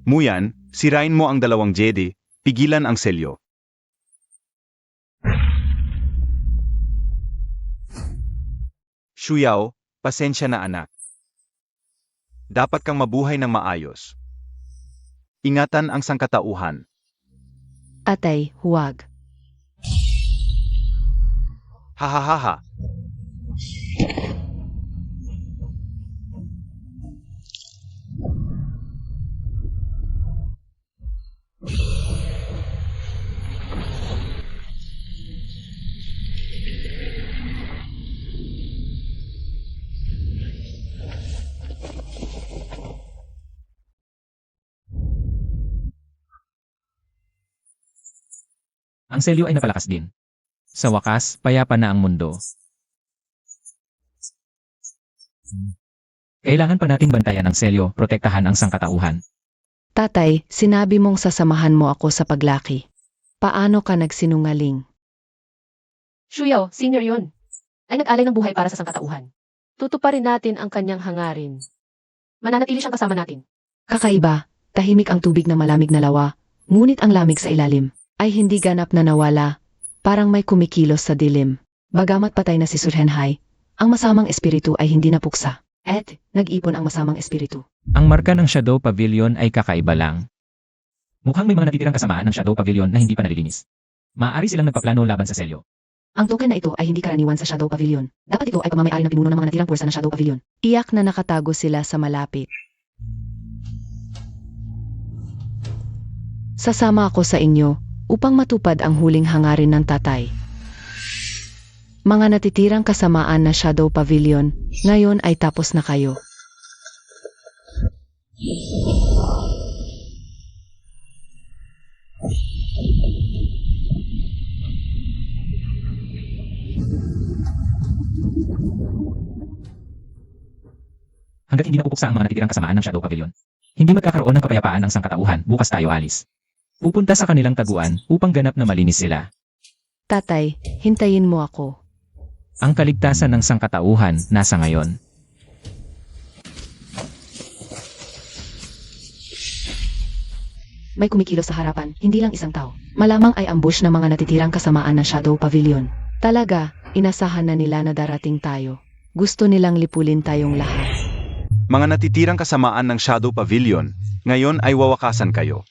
Muyan, sirain mo ang dalawang Jedi, pigilan ang selyo. Shuyao, pasensya na anak. Dapat kang mabuhay ng maayos. Ingatan ang sangkatauhan. Atay, huwag. Hahaha. Ang selyo ay napalakas din. Sa wakas, payapa na ang mundo. Kailangan pa nating bantayan ang selyo, protektahan ang sangkatauhan. Tatay, sinabi mong sasamahan mo ako sa paglaki. Paano ka nagsinungaling? Shuyao, senior yun. Ay nag-alay ng buhay para sa sangkatauhan. Tutuparin natin ang kanyang hangarin. Mananatili siyang kasama natin. Kakaiba, tahimik ang tubig na malamig na lawa, ngunit ang lamig sa ilalim ay hindi ganap na nawala, parang may kumikilos sa dilim. Bagamat patay na si Suzenhai, ang masamang espiritu ay hindi napuksa. At nag-ipon ang masamang espiritu. Ang marka ng Shadow Pavilion ay kakaiba lang. Mukhang may mga natitirang kasamaan ng Shadow Pavilion na hindi pa nalilinis. Maaari silang nagpaplano laban sa selyo. Ang token na ito ay hindi karaniwan sa Shadow Pavilion. Dapat ito ay pamamayari ng pinuno ng mga natirang pwersa ng Shadow Pavilion. Iyak na nakatago sila sa malapit. Sasama ako sa inyo upang matupad ang huling hangarin ng tatay. Mga natitirang kasamaan na Shadow Pavilion, ngayon ay tapos na kayo. Hanggat hindi napupuksa ang mga natitirang kasamaan ng Shadow Pavilion, hindi magkakaroon ng kapayapaan ng sangkatauhan, bukas tayo alis. Pupunta sa kanilang taguan upang ganap na malinis sila. Tatay, hintayin mo ako. Ang kaligtasan ng sangkatauhan nasa ngayon. May kumikilos sa harapan, hindi lang isang tao. Malamang ay ambush ng mga natitirang kasamaan ng Shadow Pavilion. Talaga, inasahan na nila na darating tayo. Gusto nilang lipulin tayong lahat. Mga natitirang kasamaan ng Shadow Pavilion, ngayon ay wawakasan kayo.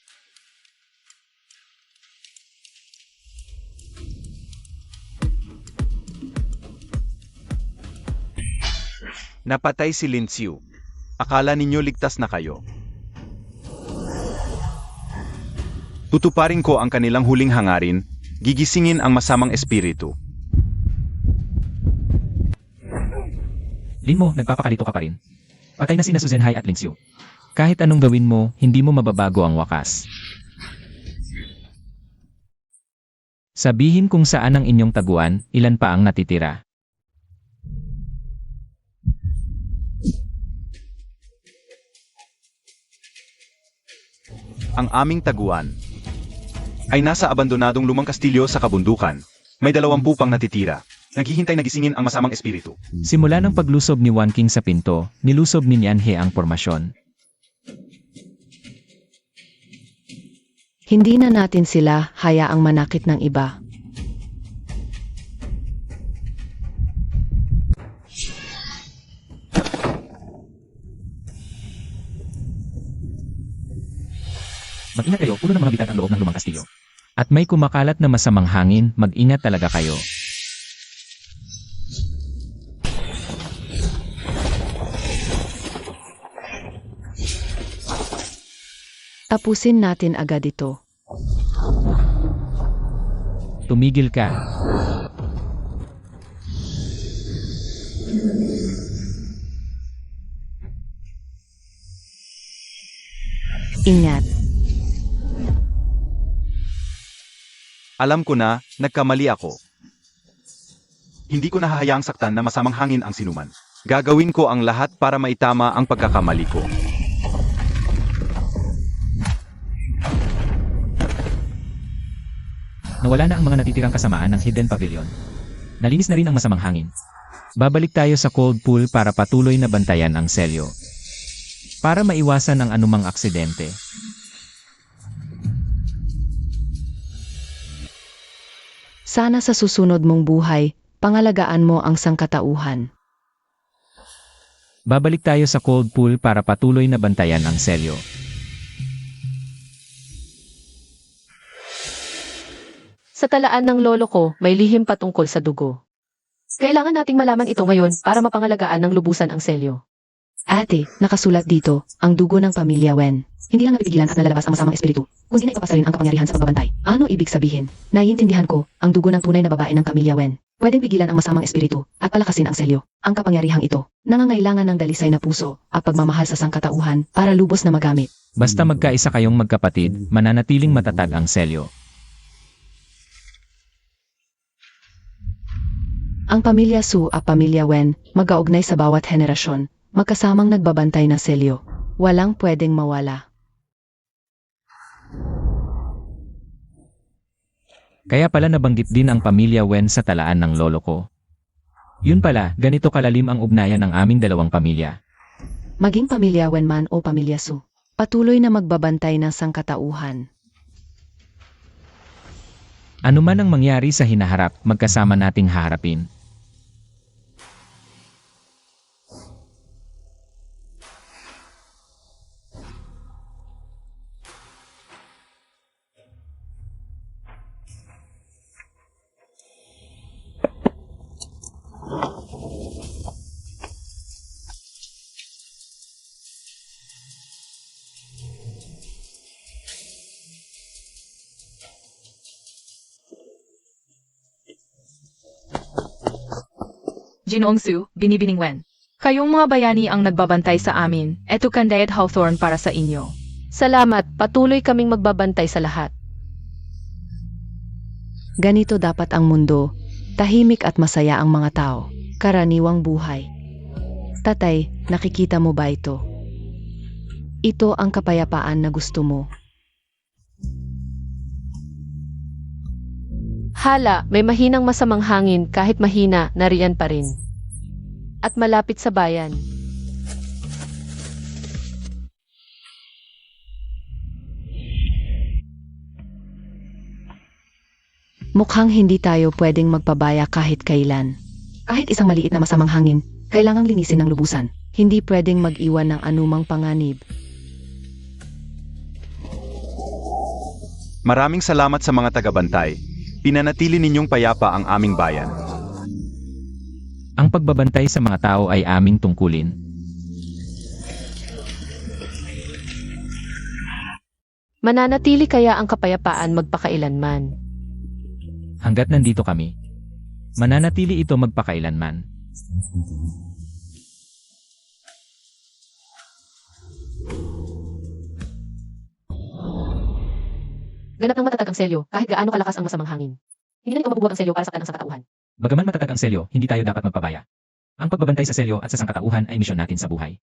Napatay si Lin Xiu. Akala ninyo ligtas na kayo. Tutuparin ko ang kanilang huling hangarin, gigisingin ang masamang espiritu. Lin mo, nagpapakalito ka pa rin. Patay na sina Suzenhai at Lingxiu. Kahit anong gawin mo, hindi mo mababago ang wakas. Sabihin kung saan ang inyong taguan, ilan pa ang natitira. Ang aming taguan ay nasa abandonadong lumang kastilyo sa kabundukan. May 20 pang natitira. Naghihintay na gisingin ang masamang espiritu. Simula ng paglusob ni Wan King sa pinto, nilusob ni Nianhe ang pormasyon. Hindi na natin sila hayaang manakit ng iba. Mag-ingat kayo, puno ng mga bitat ang loob ng lumang kastilyo. At may kumakalat na masamang hangin, mag-ingat talaga kayo. Tapusin natin agad ito. Tumigil ka. Ingat. Alam ko na, nagkamali ako. Hindi ko nahahayaang saktan na masamang hangin ang sinuman. Gagawin ko ang lahat para maitama ang pagkakamali ko. Nawala na ang mga natitirang kasamaan ng Hidden Pavilion. Nalinis na rin ang masamang hangin. Babalik tayo sa Cold Pool para patuloy na bantayan ang selyo. Para maiwasan ang anumang aksidente. Sana sa susunod mong buhay, pangalagaan mo ang sangkatauhan. Babalik tayo sa Cold Pool para patuloy na bantayan ang selyo. Sa talaan ng lolo ko, may lihim patungkol sa dugo. Kailangan nating malaman ito ngayon para mapangalagaan ng lubusan ang selyo. Ate, nakasulat dito, ang dugo ng pamilya Wen. Hindi lang napipigilan at nalalabas ang masamang espiritu, kundi na ipapasa rin ang kapangyarihan sa pagbabantay. Ano ibig sabihin? Naiintindihan ko, ang dugo ng tunay na babae ng pamilya Wen. Pwedeng pigilan ang masamang espiritu at palakasin ang selyo. Ang kapangyarihang ito, nangangailangan ng dalisay na puso at pagmamahal sa sangkatauhan para lubos na magamit. Basta magkaisa kayong magkapatid, mananatiling matatag ang selyo. Ang pamilya Su at pamilya Wen, magkaugnay sa bawat henerasyon, magkasamang nagbabantay ng selyo. Walang pwedeng mawala. Kaya pala nabanggit din ang pamilya Wen sa talaan ng lolo ko. Yun pala, ganito kalalim ang ugnayan ng aming dalawang pamilya. Maging pamilya Wen man o pamilya Su, patuloy na magbabantay ng sangkatauhan. Ano man ang mangyari sa hinaharap, magkasama nating haharapin. Ginoong Su, Binibining Wen. Kayong mga bayani ang nagbabantay sa amin. Eto Canday at Hawthorne para sa inyo. Salamat, patuloy kaming magbabantay sa lahat. Ganito dapat ang mundo, tahimik at masaya ang mga tao, karaniwang buhay. Tatay, nakikita mo ba ito? Ito ang kapayapaan na gusto mo. Hala, may mahinang masamang hangin kahit mahina, nariyan pa rin. At malapit sa bayan. Mukhang hindi tayo pwedeng magpabaya kahit kailan. Kahit isang maliit na masamang hangin, kailangang linisin ng lubusan. Hindi pwedeng mag-iwan ng anumang panganib. Maraming salamat sa mga tagabantay. Pinanatili ninyong payapa ang aming bayan. Ang pagbabantay sa mga tao ay aming tungkulin. Mananatili kaya ang kapayapaan magpakailanman? Hanggat nandito kami, mananatili ito magpakailanman. Ganap ng matatag ang selyo, kahit gaano kalakas ang masamang hangin. Hindi na ito mabubuwag ang selyo para saktan ang sangkatauhan. Bagaman matatag ang selyo, hindi tayo dapat magpabaya. Ang pagbabantay sa selyo at sa sangkatauhan ay misyon natin sa buhay.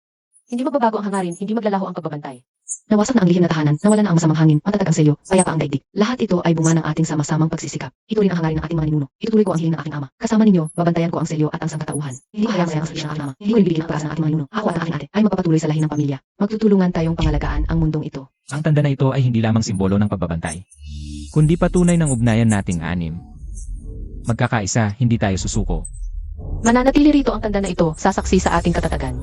Hindi magbabago ang hangarin, hindi maglalaho ang pagbabantay. Nawasak na ang lihim na tahanan, nawala na ang masamang hangin, matatag ang selyo, payapa ang daigdig. Lahat ito ay bunga ng ating sama-samang pagsisikap. Ito rin ang hangarin ng ating mga ninuno. Itutuloy ko ang hiling ng aking ama. Kasama ninyo, babantayan ko ang selyo at ang sangkatauhan. Hindi ko hayang sayang ang sakripisyo ng aking ama. Hindi ko ibibigin ang pag-asa ng ating mga ninuno. Ako at ang aking ate ay magpapatuloy sa lahi ng pamilya. Magtutulungan tayong pangalagaan ang mundong ito. Ang tanda na ito ay hindi lamang simbolo ng pagbabantay, kundi patunay ng ugnayan nating anim. Magkakaisa, hindi tayo susuko. Mananatili rito ang tanda na ito, sasaksi sa ating katatagan.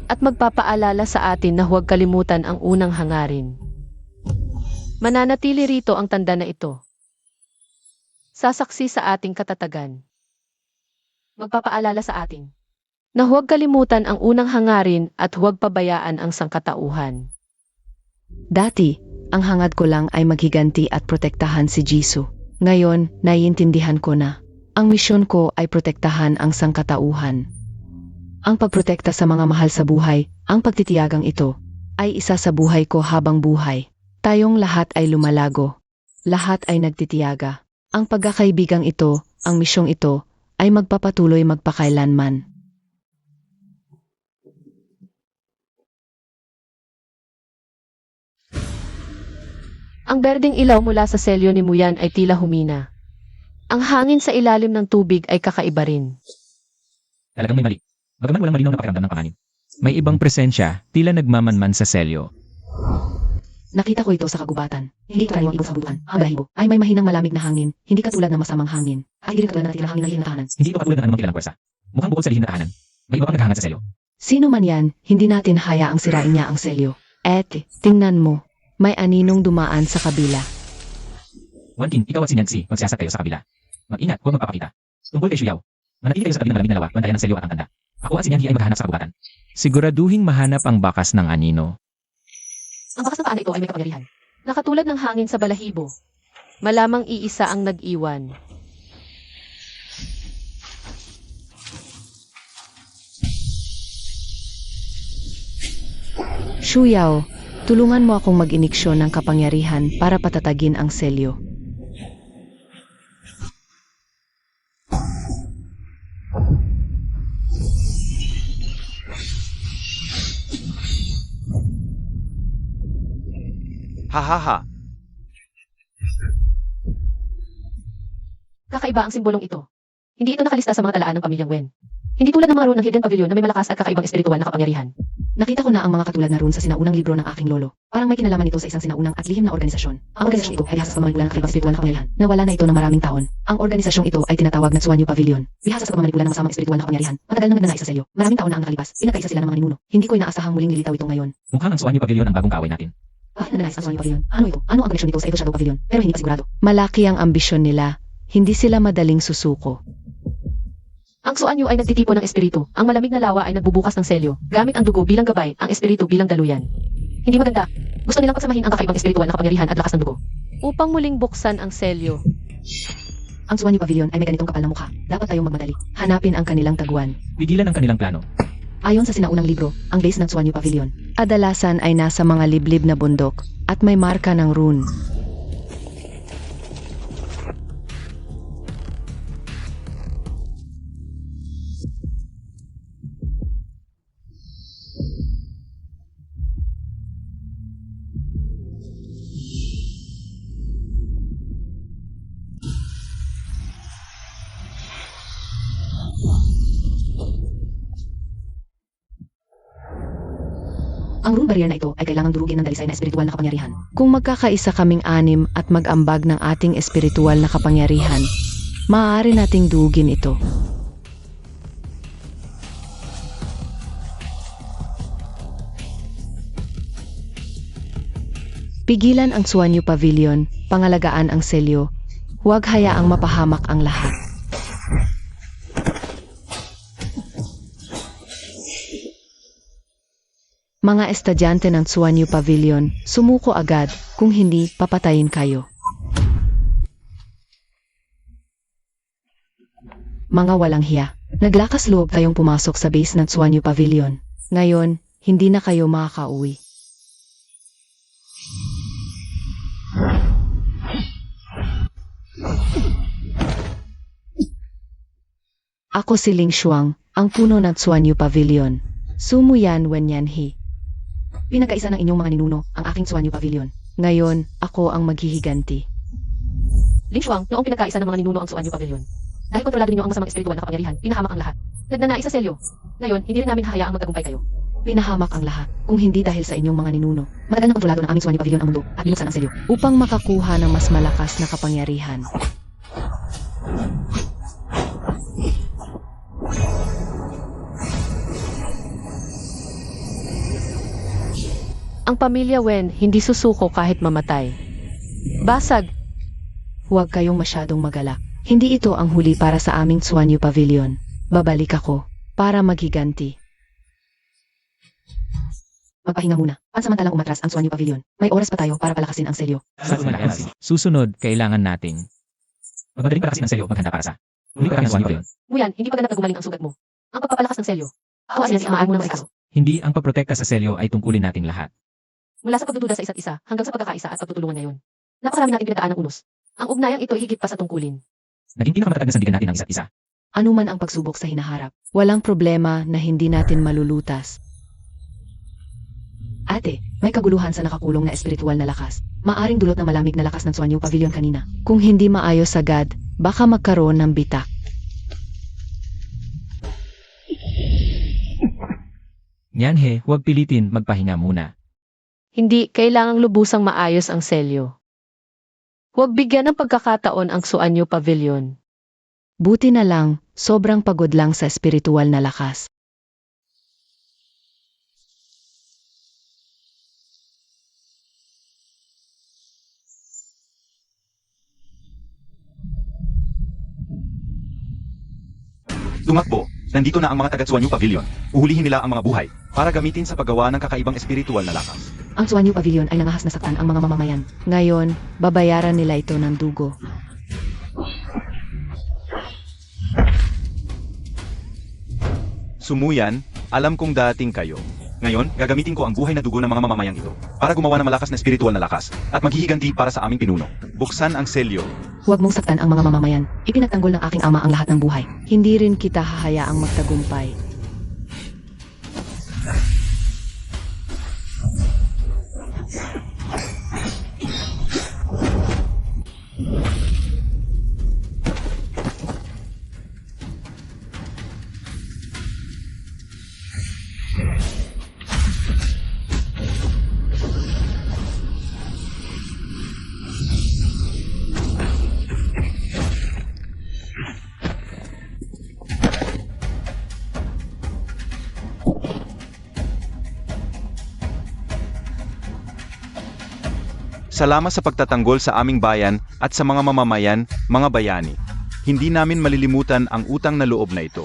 At magpapaalala sa atin na huwag kalimutan ang unang hangarin. Mananatili rito ang tanda na ito, sasaksi sa ating katatagan. Magpapaalala sa atin na huwag kalimutan ang unang hangarin at huwag pabayaan ang sangkatauhan. Dati, ang hangad ko lang ay maghiganti at protektahan si Jisoo. Ngayon, naiintindihan ko na. Ang misyon ko ay protektahan ang sangkatauhan. Ang pagprotekta sa mga mahal sa buhay, ang pagtitiyagang ito, ay isa sa buhay ko habang buhay. Tayong lahat ay lumalago. Lahat ay nagtitiyaga. Ang pagkakaibigang ito, ang misyong ito, ay magpapatuloy magpakailanman. Ang berdeng ilaw mula sa selyo ni Muyan ay tila humina. Ang hangin sa ilalim ng tubig ay kakaiba rin. Talagang may mali. Bagaman walang malinaw na pakiramdam ng panganib. May ibang presensya, tila nagmamanman sa selyo. Nakita ko ito sa kagubatan. Hindi ito karaniwang ibon sa butuan. Ang balahibo ay may mahinang malamig na hangin, hindi katulad ng masamang hangin. Ay hindi rin katulad ng natirang hangin ng lihim na tahanan. Hindi ito katulad ng anumang kilalang pwersa. Mukhang bukod sa lihim na tahanan, may iba pang naghahangad sa selyo. Sino man yan, hindi natin hayaang sirain niya ang selyo. Tingnan mo. May aninong dumaan sa kabila. Wankin, ikaw at si Nancy, magsiyasat kayo sa kabila. Mag-ingat, huwag magpapakita. Tungkol kay Xiao, manatili kayo sa tabi ng malamig na lawa, bantayan ang selyo at ang tanda. Ako at si Nancy ay maghahanap sa kabukatan. Siguraduhing mahanap ang bakas ng anino. Ang bakas ng paa na ito ay may kapangyarihan. Nakatulad ng hangin sa balahibo. Malamang iisa ang nag-iwan. Shuyao, tulungan mo akong mag-iniksyon ng kapangyarihan para patatagin ang selyo. Hahaha. Kakaiba ang simbolong ito. Hindi ito nakalista sa mga talaan ng pamilyang Wen. Hindi tulad ng mga rune ng Hidden Pavilion na may malakas at kakaibang espiritual na kapangyarihan. Nakita ko na ang mga katulad na rune sa sinaunang libro ng aking lolo. Parang may kinalaman ito sa isang sinaunang at lihim na organisasyon. Ang organisasyon ito ay bihasa sa pamanipulan ng kakaibang espiritual na kapangyarihan. Nawala na ito ng maraming taon. Ang organisasyong ito ay tinatawag na Suanyu Pavilion. Bihasa sa pamanipulan ng masamang espiritual na kapangyarihan. Matagal na nagnanais sa selyo. Maraming taon na ang nakalipas. Pinagkaisa sila ng mga ninuno. Hindi ko inaasahang muling lilitaw ito ngayon. Mukhang ang Suanyu Pavilion ang bagong kaaway natin. Nagnanais ang Suanyu Pavilion. Ano ito? Ano ang koneksyon nito sa Edo Shadow Pavilion? Pero hindi pa sigurado. Malaki ang ambisyon nila. Hindi sila madaling susuko. Ang Suanyu ay nagtitipon ng espiritu. Ang malamig na lawa ay nagbubukas ng selyo. Gamit ang dugo bilang gabay, ang espiritu bilang daluyan. Hindi maganda. Gusto nilang pagsamahin ang kakaibang espiritual na kapangyarihan at lakas ng dugo. Upang muling buksan ang selyo. Ang Suanyu Pavilion ay may ganitong kapal na mukha. Dapat tayong magmadali. Hanapin ang kanilang taguan. Pigilan ang kanilang plano. Ayon sa sinaunang libro, ang base ng Suanyu Pavilion, kadalasan ay nasa mga liblib na bundok at may marka ng rune. Ang rune barrier na ito ay kailangang durugin ng dalisay na espiritual na kapangyarihan. Kung magkakaisa kaming anim at mag-ambag ng ating espiritual na kapangyarihan, maaari nating durugin ito. Pigilan ang Suanyu Pavilion, pangalagaan ang selyo, huwag hayaang mapahamak ang lahat. Mga estudyante ng Tsuanyu Pavilion, sumuko agad, kung hindi, papatayin kayo. Mga walang hiya, naglakas loob kayong pumasok sa base ng Tsuanyu Pavilion. Ngayon, hindi na kayo makakauwi. Ako si Ling Shuang, ang puno ng Tsuanyu Pavilion. Sumuyan Wenyanhi. Pinagkaisa ng inyong mga ninuno, ang aking Tsuanyu Pavilion. Ngayon, ako ang maghihiganti. Ling Shuang, noong pinagkaisa ng mga ninuno ang Tsuanyu Pavilion. Dahil kontrolado ninyo ang masamang espiritual na kapangyarihan, pinahamak ang lahat. Nagnanais sa selyo. Ngayon, hindi rin namin hahayaang magtagumpay kayo. Pinahamak ang lahat, kung hindi dahil sa inyong mga ninuno. Matagal na kontrolado ng aming Tsuanyu Pavilion ang mundo at binuksan ang selyo upang makakuha ng mas malakas na kapangyarihan. Ang pamilya Wen hindi susuko kahit mamatay. Basag! Huwag kayong masyadong magalak. Hindi ito ang huli para sa aming Tsuanyu Pavilion. Babalik ako para maghiganti. Magpahinga muna. Pansamantalang umatras ang Tsuanyu Pavilion. May oras pa tayo para palakasin ang selyo. Susunod, kailangan nating magmadaling palakasin ang selyo maghanda para sa huli ka ng Tsuanyu Pavilion. Nguyan, hindi pa ganap na gumaling ang sugat mo. Ang pagpapalakas ng selyo. Ako si Amaan mo na maikaso. Hindi ang pagprotekta sa selyo ay tungkulin nating lahat. Mula sa pagdududa sa isa't isa hanggang sa pagkakaisa at pagtutulungan ngayon. Napakarami nating pinagdaan ng unos. Ang ugnayang ito ay higit pa sa tungkulin. Naging pinakamatatag na sandigan natin ang isa't isa. Ano man ang pagsubok sa hinaharap, walang problema na hindi natin malulutas. Ate, may kaguluhan sa nakakulong na espiritual na lakas. Maaring dulot na malamig na lakas ng Tsuanyu Pavilion kanina. Kung hindi maayos agad, baka magkaroon ng bitak. Nyanhe, huwag pilitin, magpahinga muna. Hindi kailangang lubusang maayos ang selyo. Huwag bigyan ng pagkakataon ang Tsuanyu Pavilion. Buti na lang, sobrang pagod lang sa espiritual na lakas. Tumakbo, nandito na ang mga taga-Tsuanyu Pavilion. Uhulihin nila ang mga buhay para gamitin sa paggawa ng kakaibang espiritual na lakas. Ang Tsuanyu Pavilion ay nangahas na saktan ang mga mamamayan. Ngayon, babayaran nila ito ng dugo. Sumuyan, alam kong dating kayo. Ngayon, gagamitin ko ang buhay na dugo ng mga mamamayang ito para gumawa ng malakas na espiritual na lakas at maghihiganti para sa aming pinuno. Buksan ang selyo. Huwag mong saktan ang mga mamamayan. Ipinagtanggol ng aking ama ang lahat ng buhay. Hindi rin kita hahayaang magtagumpay. Salamat sa pagtatanggol sa aming bayan at sa mga mamamayan, mga bayani. Hindi namin malilimutan ang utang na loob na ito.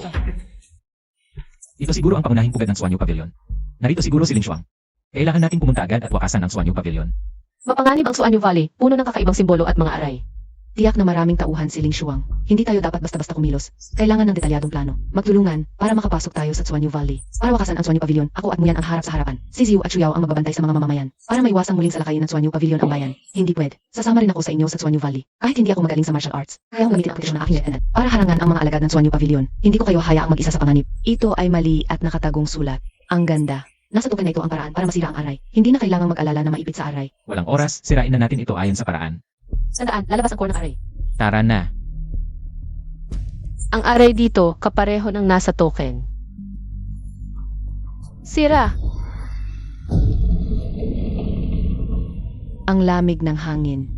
Ito siguro ang pangunahing pugad ng Tsuanyu Pavilion. Narito siguro si Ling Shuang. Kailangan nating pumunta agad at wakasan ang Tsuanyu Pavilion. Mapanganib ang Tsuanyu Valley, puno ng kakaibang simbolo at mga aray. Tiyak na maraming tauhan si Ling Shuang. Hindi tayo dapat basta-basta kumilos. Kailangan ng detalyadong plano. Magtulungan para makapasok tayo sa Tsuanyu Valley. Para wakasan ang Tsuanyu Pavilion, ako at Nguyan ang harap sa harapan. Si Ziyu at Chuyao ang magbabantay sa mga mamamayan. Para maiwasang muling salakayin ng Tsuanyu Pavilion ang bayan. Hindi pwede. Sasama rin ako sa inyo sa Tsuanyu Valley. Kahit hindi ako magaling sa martial arts, kaya kong gamitin ang proteksyon ng aking lieutenant para harangan ang mga alagad ng Tsuanyu Pavilion. Hindi ko kayo hayaang mag-isa sa panganib. Ito ay mali at nakatagong sulat. Ang ganda. Nasa token na ito ang paraan para masira ang aray. Hindi na kailangang mag-alala na maipit sa aray. Walang oras, sirain na natin ito ayon sa paraan. Tandaan, lalabas ang core ng aray. Tara na. Ang aray dito, kapareho ng nasa token. Sira! Ang lamig ng hangin.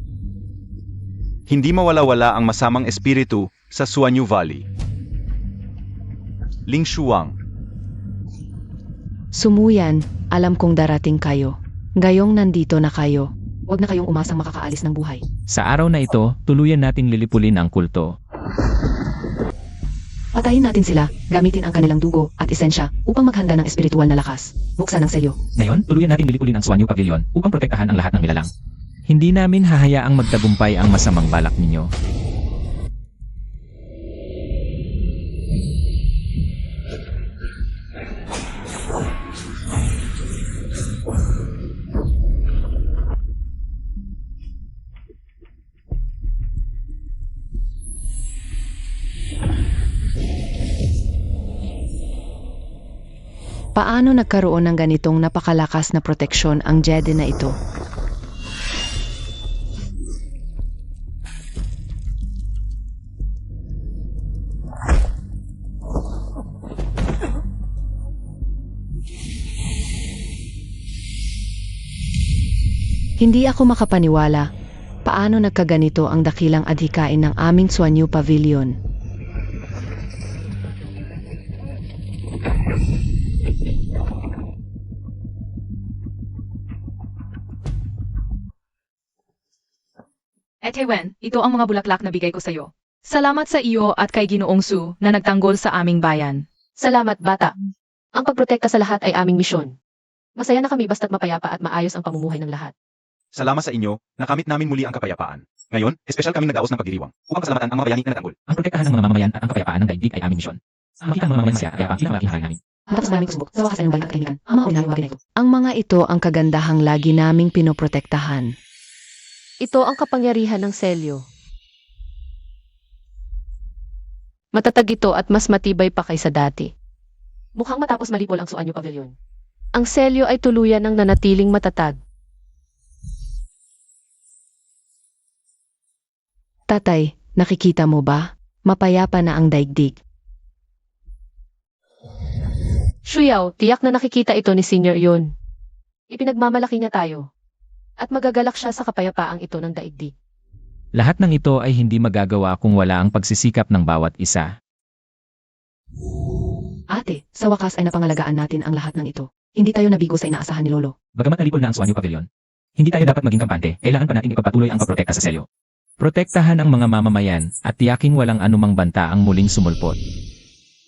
Hindi mawala-wala ang masamang espiritu sa Tsuanyu Valley. Ling Shuang. Sumuyan, alam kong darating kayo. Gayong nandito na kayo. Huwag na kayong umasang makakaalis ng buhay. Sa araw na ito, tuluyan nating lilipulin ang kulto. Patayin natin sila, gamitin ang kanilang dugo at esensya upang maghanda ng espiritual na lakas. Buksan ang selyo. Ngayon, tuluyan natin lilikulin ang Swanyu Pavilion upang protektahan ang lahat ng nilalang. Hindi namin hahayaang magtagumpay ang masamang balak ninyo. Paano nagkaroon ng ganitong napakalakas na proteksyon ang Jedi na ito? Hindi ako makapaniwala. Paano nagkaganito ang dakilang adhikain ng aming Swanyu Pavilion? Wen, ito ang mga bulaklak na bigay ko sa iyo. Salamat sa iyo at kay Ginoong Su na nagtanggol sa aming bayan. Salamat, bata. Ang pagprotekta sa lahat ay aming misyon. Masaya na kami basta't mapayapa at maayos ang pamumuhay ng lahat. Salamat sa inyo, nakamit namin muli ang kapayapaan. Ngayon, espesyal kaming nagdaos ng pagdiriwang upang pasalamatan ang mga bayani na natanggol. Ang protektahan ng mga mamamayan at ang kapayapaan ng daigdig ay aming misyon. Ang makita ng mga mamamayan masaya ay ang pinakamalaking hangarin namin. Matapos maraming pagsubok, sa wakas ay ng bayan at kahiligan, ang mga ordinaryong bagay na ito. Ang mga ito ang kagandahang lagi naming pinoprotektahan. Ito ang kapangyarihan ng selyo. Matatag ito at mas matibay pa kaysa dati. Mukhang matapos malipol ang Swanyu Pavilion. Ang selyo ay tuluyan ng nanatiling matatag. Tatay, nakikita mo ba? Mapayapa na ang daigdig. Shuyaw, tiyak na nakikita ito ni Senior Yun. Ipinagmamalaki niya tayo. At magagalak siya sa kapayapaang ito ng daigdig. Lahat ng ito ay hindi magagawa kung wala ang pagsisikap ng bawat isa. Ate, sa wakas ay napangalagaan natin ang lahat ng ito. Hindi tayo nabigo sa inaasahan ni Lolo. Bagamat nalipol na ang Swanyu Pavilion, hindi tayo dapat maging kampante, kailangan pa nating ipagpatuloy ang pagprotekta sa selyo. Protektahan ang mga mamamayan at tiyaking walang anumang banta ang muling sumulpot.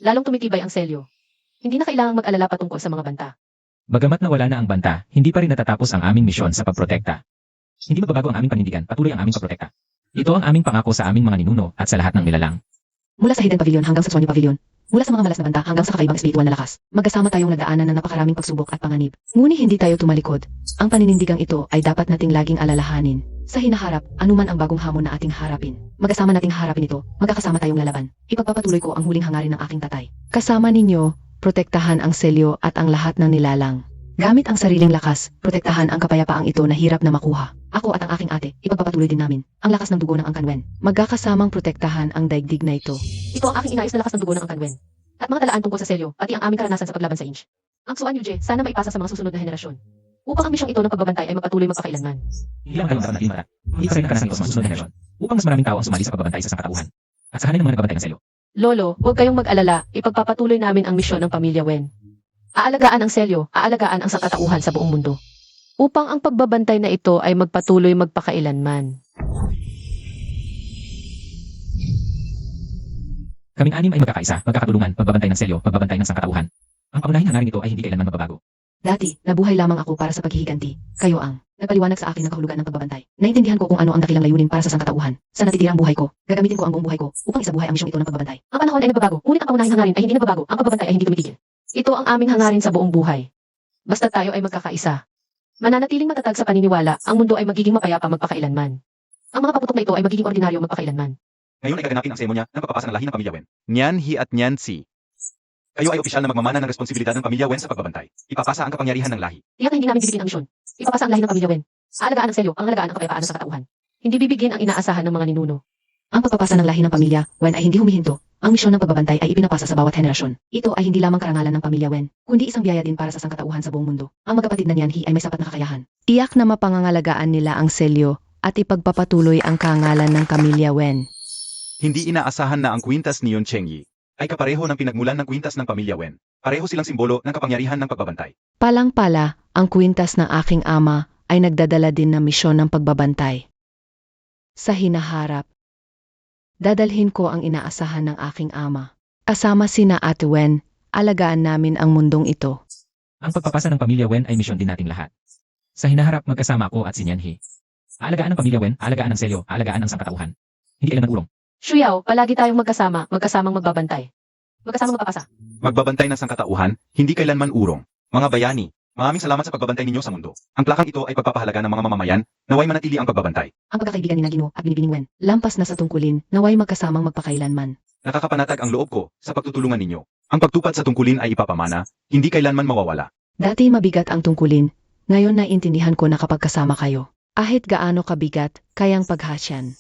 Lalong tumitibay ang selyo. Hindi na kailangang mag-alala patungkol sa mga banta. Bagamat nawala na ang banta, hindi pa rin natatapos ang aming misyon sa pagprotekta. Hindi magbabago ang aming panindigan, patuloy ang aming pagprotekta. Ito ang aming pangako sa aming mga ninuno at sa lahat ng nilalang. Mula sa Hidden Pavilion hanggang sa Swanyu Pavilion, mula sa mga malas na banta hanggang sa kakaibang espiritual na lakas, magkasama tayong nagdaanan ng napakaraming pagsubok at panganib. Ngunit hindi tayo tumalikod. Ang paninindigang ito ay dapat nating laging alalahanin. Sa hinaharap, anuman ang bagong hamon na ating harapin. Magkasama nating harapin ito, magkakasama tayong lalaban. Ipagpapatuloy ko ang huling hangarin ng aking tatay. Kasama ninyo, protektahan ang selyo at ang lahat ng nilalang. Gamit ang sariling lakas, protektahan ang kapayapaang ito na hirap na makuha. Ako at ang aking ate, ipagpapatuloy din namin ang lakas ng dugo ng Angkan Wen. Magkakasamang protektahan ang daigdig na ito. Ito ang aking inayos na lakas ng dugo ng Angkan Wen. At mga talaan tungkol sa selyo, pati ang aming karanasan sa paglaban sa Inch. Ang Swanyu Je, sana maipasa sa mga susunod na henerasyon. Upang ang misyong ito ng pagbabantay ay magpatuloy magpakailanman. Hindi lang kayo dapat naging mata. Hindi pa rin nakanasan ito sa mga susunod na henerasyon. Upang mas maraming tao ang sumali sa pagbabantay sa sangkatauhan. At sa hanay ng mga nagbabantay ng selyo. Lolo, huwag kayong mag-alala, ipagpapatuloy namin ang misyon ng pamilya Wen. Aalagaan ang selyo, aalagaan ang sangkatauhan sa buong mundo. Upang ang pagbabantay na ito ay magpatuloy magpakailanman. Kaming anim ay magkakaisa, magkakatulungan, pagbabantay ng selyo, pagbabantay ng sangkatauhan. Ang pangunahing hangarin ito ay hindi kailanman magbabago. Dati, nabuhay lamang ako para sa paghihiganti. Kayo ang nagpaliwanag sa akin ng kahulugan ng pagbabantay. Naintindihan ko kung ano ang dakilang layunin para sa sangkatauhan. Sa natitirang buhay ko, gagamitin ko ang buong buhay ko upang isabuhay ang misyong ito ng pagbabantay. Ang panahon ay nagbabago, ngunit ang pangunahing hangarin ay hindi nagbabago. Ang pagbabantay ay hindi tumitigil. Ito ang aming hangarin sa buong buhay. Basta tayo ay magkakaisa. Mananatiling matatag sa paniniwala, ang mundo ay magiging mapayapa magpakailanman. Ang mga paputok na ito ay magiging ordinaryo magpakailanman. Ngayon ay gaganapin ang seremonya ng pagpapasa ng lahi ng pamilya Wen. Nyan Hi at Nyan Si. Kayo ay opisyal na magmamana ng responsibilidad ng pamilya Wen sa pagbabantay. Ipapasa ang kapangyarihan ng lahi. Tiyak na hindi namin bibigyan ang misyon. Ipapasa ang lahi ng pamilya Wen. Aalagaan ang selyo, ang alagaan ang kapayapaan ng sangkatauhan. Hindi bibigyan ang inaasahan ng mga ninuno. Ang pagpapasa ng lahi ng pamilya Wen ay hindi humihinto. Ang misyon ng pagbabantay ay ipinapasa sa bawat henerasyon. Ito ay hindi lamang karangalan ng pamilya Wen, kundi isang biyaya din para sa sangkatauhan sa buong mundo. Ang magkapatid na Nyan Hi ay may sapat na kakayahan. Tiyak na mapangangalagaan nila ang selyo at ipagpapatuloy ang karangalan ng pamilya Wen. Hindi inaasahan na ang kwintas ni Yun Chengyi ay kapareho ng pinagmulan ng kwintas ng pamilya Wen. Pareho silang simbolo ng kapangyarihan ng pagbabantay. Palang-pala, ang kwintas ng aking ama ay nagdadala din ng misyon ng pagbabantay. Sa hinaharap, dadalhin ko ang inaasahan ng aking ama. Kasama sina Ate Wen, alagaan namin ang mundong ito. Ang pagpapasa ng pamilya Wen ay misyon din nating lahat. Sa hinaharap magkasama ako at si Nianhe. Aalagaan ng pamilya Wen, aalagaan ng selyo, aalagaan ng sangkatauhan. Hindi kailanman urong. Shuyao, palagi tayong magkasamang magbabantay. Magkasamang magpapasa. Magbabantay ng sangkatauhan, hindi kailanman urong. Mga bayani, maraming salamat sa pagbabantay ninyo sa mundo. Ang plakang ito ay pagpapahalaga ng mga mamamayan, naway manatili ang pagbabantay. Ang pagkakaibigan ni Nagino at Binibining Wen, lampas na sa tungkulin, naway magkasamang magpakailanman. Nakakapanatag ang loob ko sa pagtutulungan ninyo. Ang pagtupad sa tungkulin ay ipapamana, hindi kailanman mawawala. Dati mabigat ang tungkulin, ngayon naiintindihan ko na kapag kasama kayo. Kahit gaano kabigat, kayang paghasyan.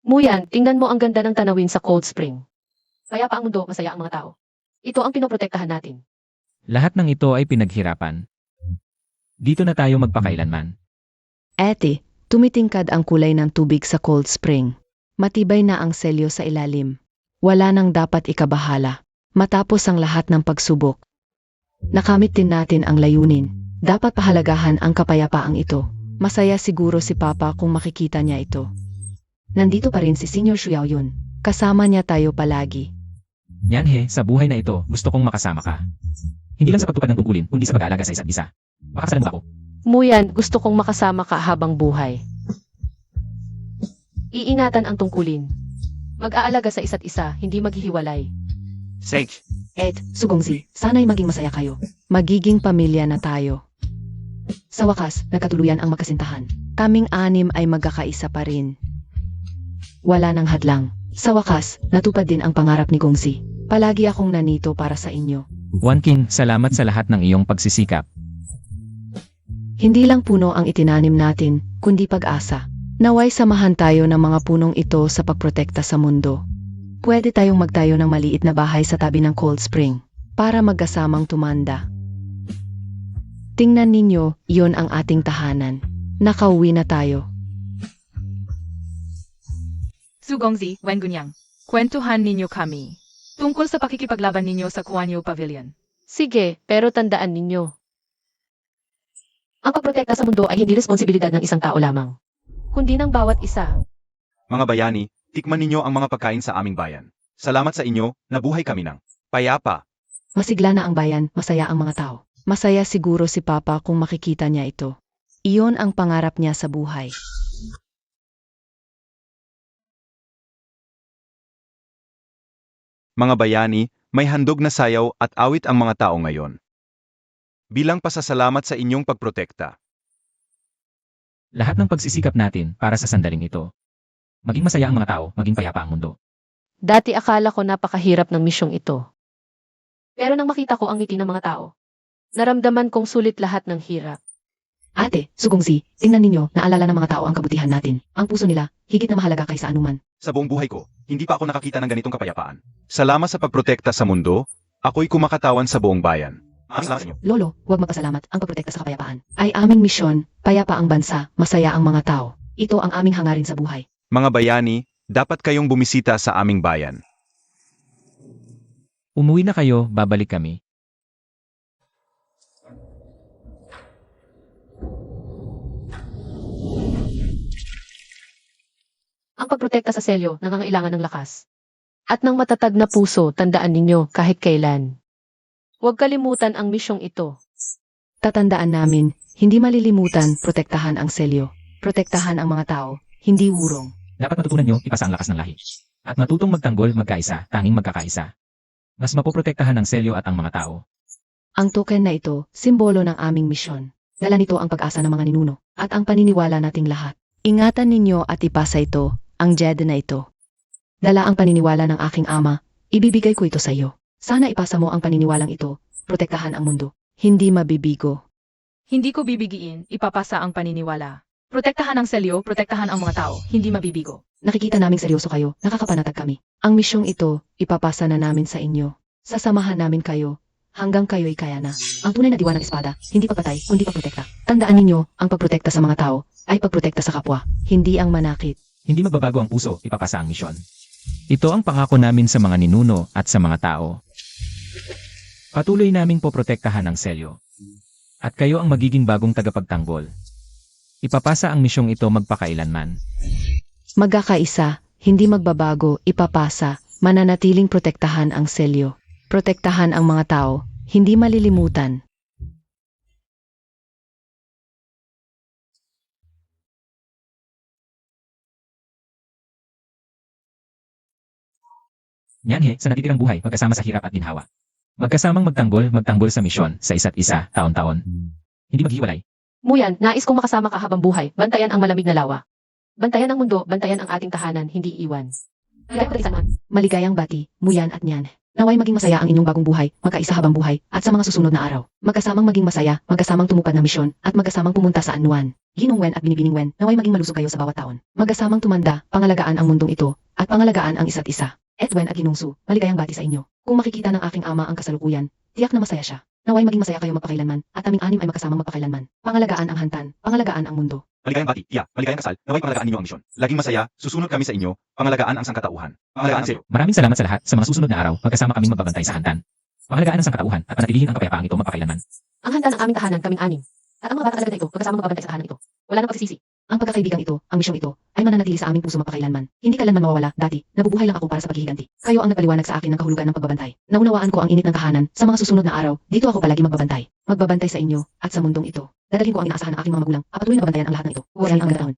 Muyan, tingnan mo ang ganda ng tanawin sa Cold Spring. Kaya pa ang mundo, masaya ang mga tao. Ito ang pinoprotektahan natin. Lahat ng ito ay pinaghirapan. Dito na tayo magpakailanman. Ete, tumitingkad ang kulay ng tubig sa Cold Spring. Matibay na ang selyo sa ilalim. Wala nang dapat ikabahala. Matapos ang lahat ng pagsubok. Nakamit din natin ang layunin. Dapat pahalagahan ang kapayapaang ito. Masaya siguro si Papa kung makikita niya ito. Nandito pa rin si Senior Xiaoyun. Kasama niya tayo palagi. Nianhe, sa buhay na ito, gusto kong makasama ka. Hindi lang sa pagtupad ng tungkulin, kundi sa pag-aalaga sa isa't isa. Pakakasalan mo ako. Muyan, gusto kong makasama ka habang buhay. Iingatan ang tungkulin. Mag-aalaga sa isa't isa, hindi maghihiwalay. Sage, Ed, Sugongzi, sana'y maging masaya kayo. Magiging pamilya na tayo. Sa wakas, nagkatuluyan ang magkasintahan. Kaming anim ay magkakaisa pa rin. Wala nang hadlang. Sa wakas, natupad din ang pangarap ni Gongzi. Palagi akong nanito para sa inyo. Wankin, salamat sa lahat ng iyong pagsisikap. Hindi lang puno ang itinanim natin, kundi pag-asa. Naway samahan tayo ng mga punong ito sa pagprotekta sa mundo. Pwede tayong magtayo ng maliit na bahay sa tabi ng Cold Spring para magkasamang tumanda. Tingnan ninyo, iyon ang ating tahanan. Nakauwi na tayo. Sugongzi, Wen Gunyang. Kwentuhan ninyo kami. Tungkol sa pakikipaglaban ninyo sa Kuanyo Pavilion. Sige, pero tandaan ninyo. Ang pagprotekta sa mundo ay hindi responsibilidad ng isang tao lamang, kundi ng bawat isa. mga bayani, tikman ninyo ang mga pagkain sa aming bayan. Salamat sa inyo, nabuhay kami ng payapa. Masigla na ang bayan, masaya ang mga tao. Masaya siguro si Papa kung makikita niya ito. Iyon ang pangarap niya sa buhay. Mga bayani, may handog na sayaw at awit ang mga tao ngayon. Bilang pasasalamat sa inyong pagprotekta. Lahat ng pagsisikap natin para sa sandaling ito. Maging masaya ang mga tao, maging payapa ang mundo. Dati akala ko napakahirap ng misyong ito. Pero nang makita ko ang ngiti ng mga tao, naramdaman kong sulit lahat ng hirap. Ate, Sugongzi, tingnan ninyo, naalala ng mga tao ang kabutihan natin. Ang puso nila, higit na mahalaga kaysa anuman. Sa buong buhay ko, hindi pa ako nakakita ng ganitong kapayapaan. Salamat sa pagprotekta sa mundo, ako'y kumakatawan sa buong bayan. Maraming salamat sa inyo. Lolo, huwag magpasalamat. Ang pagprotekta sa kapayapaan ay aming misyon, payapa ang bansa, masaya ang mga tao. Ito ang aming hangarin sa buhay. Mga bayani, dapat kayong bumisita sa aming bayan. Umuwi na kayo, babalik kami. Ang pagprotekta sa selyo nangangailangan ng lakas. At ng matatag na puso, tandaan ninyo kahit kailan. Huwag kalimutan ang misyong ito. Tatandaan namin, hindi malilimutan, protektahan ang selyo. Protektahan ang mga tao, hindi wurong. Dapat matutunan nyo ipasa ang lakas ng lahi. At matutong magtanggol magkaisa, tanging magkakaisa. Mas mapoprotektahan ng selyo at ang mga tao. Ang token na ito, simbolo ng aming misyon. Dala nito ang pag-asa ng mga ninuno, at ang paniniwala nating lahat. Ingatan ninyo at ipasa ito, ang Jedi na ito. Dala ang paniniwala ng aking ama, ibibigay ko ito sa iyo. Sana ipasa mo ang paniniwalang ito, protektahan ang mundo. Hindi mabibigo. Hindi ko bibigiin, ipapasa ang paniniwala. Protektahan ang selyo, protektahan ang mga tao, hindi mabibigo. Nakikita naming seryoso kayo, nakakapanatag kami. Ang misyong ito, ipapasa na namin sa inyo. Sasamahan namin kayo, hanggang kayo'y kaya na. Ang tunay na diwa ng espada, hindi pagpatay, kundi pagprotekta. Tandaan ninyo, ang pagprotekta sa mga tao, ay pagprotekta sa kapwa, hindi ang manakit. Hindi magbabago ang puso, ipapasa ang misyon. Ito ang pangako namin sa mga ninuno at sa mga tao. Patuloy naming poprotektahan ang selyo. At kayo ang magiging bagong tagapagtanggol. Ipapasa ang misyong ito magpakailanman. Magkakaisa, hindi magbabago, ipapasa, mananatiling protektahan ang selyo. Protektahan ang mga tao, hindi malilimutan. Nyanhe, sa natitirang buhay, magkasama sa hirap at ginhawa. Magkasamang magtanggol sa misyon, sa isa't isa, taon-taon. Hindi maghiwalay. Muyan, nais kong makasama ka habang buhay. Bantayan ang malamig na lawa. Bantayan ang mundo, bantayan ang ating tahanan, hindi iwan. Kaya pagkaisaman. Maligayang bati, Muyan at Nyan. Naway maging masaya ang inyong bagong buhay, magkaisa habang buhay, at sa mga susunod na araw. Magkasamang maging masaya, magkasamang tumupad ng misyon, at magkasamang pumunta sa Anuan. Ginong Wen at Binibining Wen, naway maging malusog kayo sa bawat taon. Magkasamang tumanda, pangalagaan ang mundong ito, at pangalagaan ang isa't isa. Edwen at Ginong Su, maligayang bati sa inyo. Kung makikita ng aking ama ang kasalukuyan, tiyak na masaya siya. Naway maging masaya kayo magpakailanman, at aming anim ay magkasamang magpakailanman. Pangalagaan ang hantan, pangalagaan ang mundo. Maligayang bati, tiya, maligayang kasal, naway pangalagaan ninyo ang misyon. Laging masaya, susunod kami sa inyo, pangalagaan ang sangkatauhan. Pangalagaan sa iyo. Maraming salamat sa lahat. Sa mga susunod na araw, magkasama kaming magbabantay sa hantan. Pangalagaan ang sangkatauhan at panatilihin ang kapayapaang ito magpakailanman. Ang handa ng aming tahanan, kaming anim. At ang mga bata talaga na ito, magkasama magbabantay sa tahanan ito. Wala nang pagsisisi. Ang pagkakaibigan ito, ang misyong ito, ay mananatili sa aming puso magpakailanman. Hindi kailanman mawawala, dati, nabubuhay lang ako para sa paghihiganti. Kayo ang nagpaliwanag sa akin ng kahulugan ng pagbabantay. Naunawaan ko ang init ng tahanan, sa mga susunod na araw, dito ako palagi magbabantay. Magbabantay sa inyo, at sa mundong ito. Dadalhin ko ang inaasahan ng aking mga magulang, at patuloy na babantayan ang lahat ng ito. Huwayan ang ganda taon.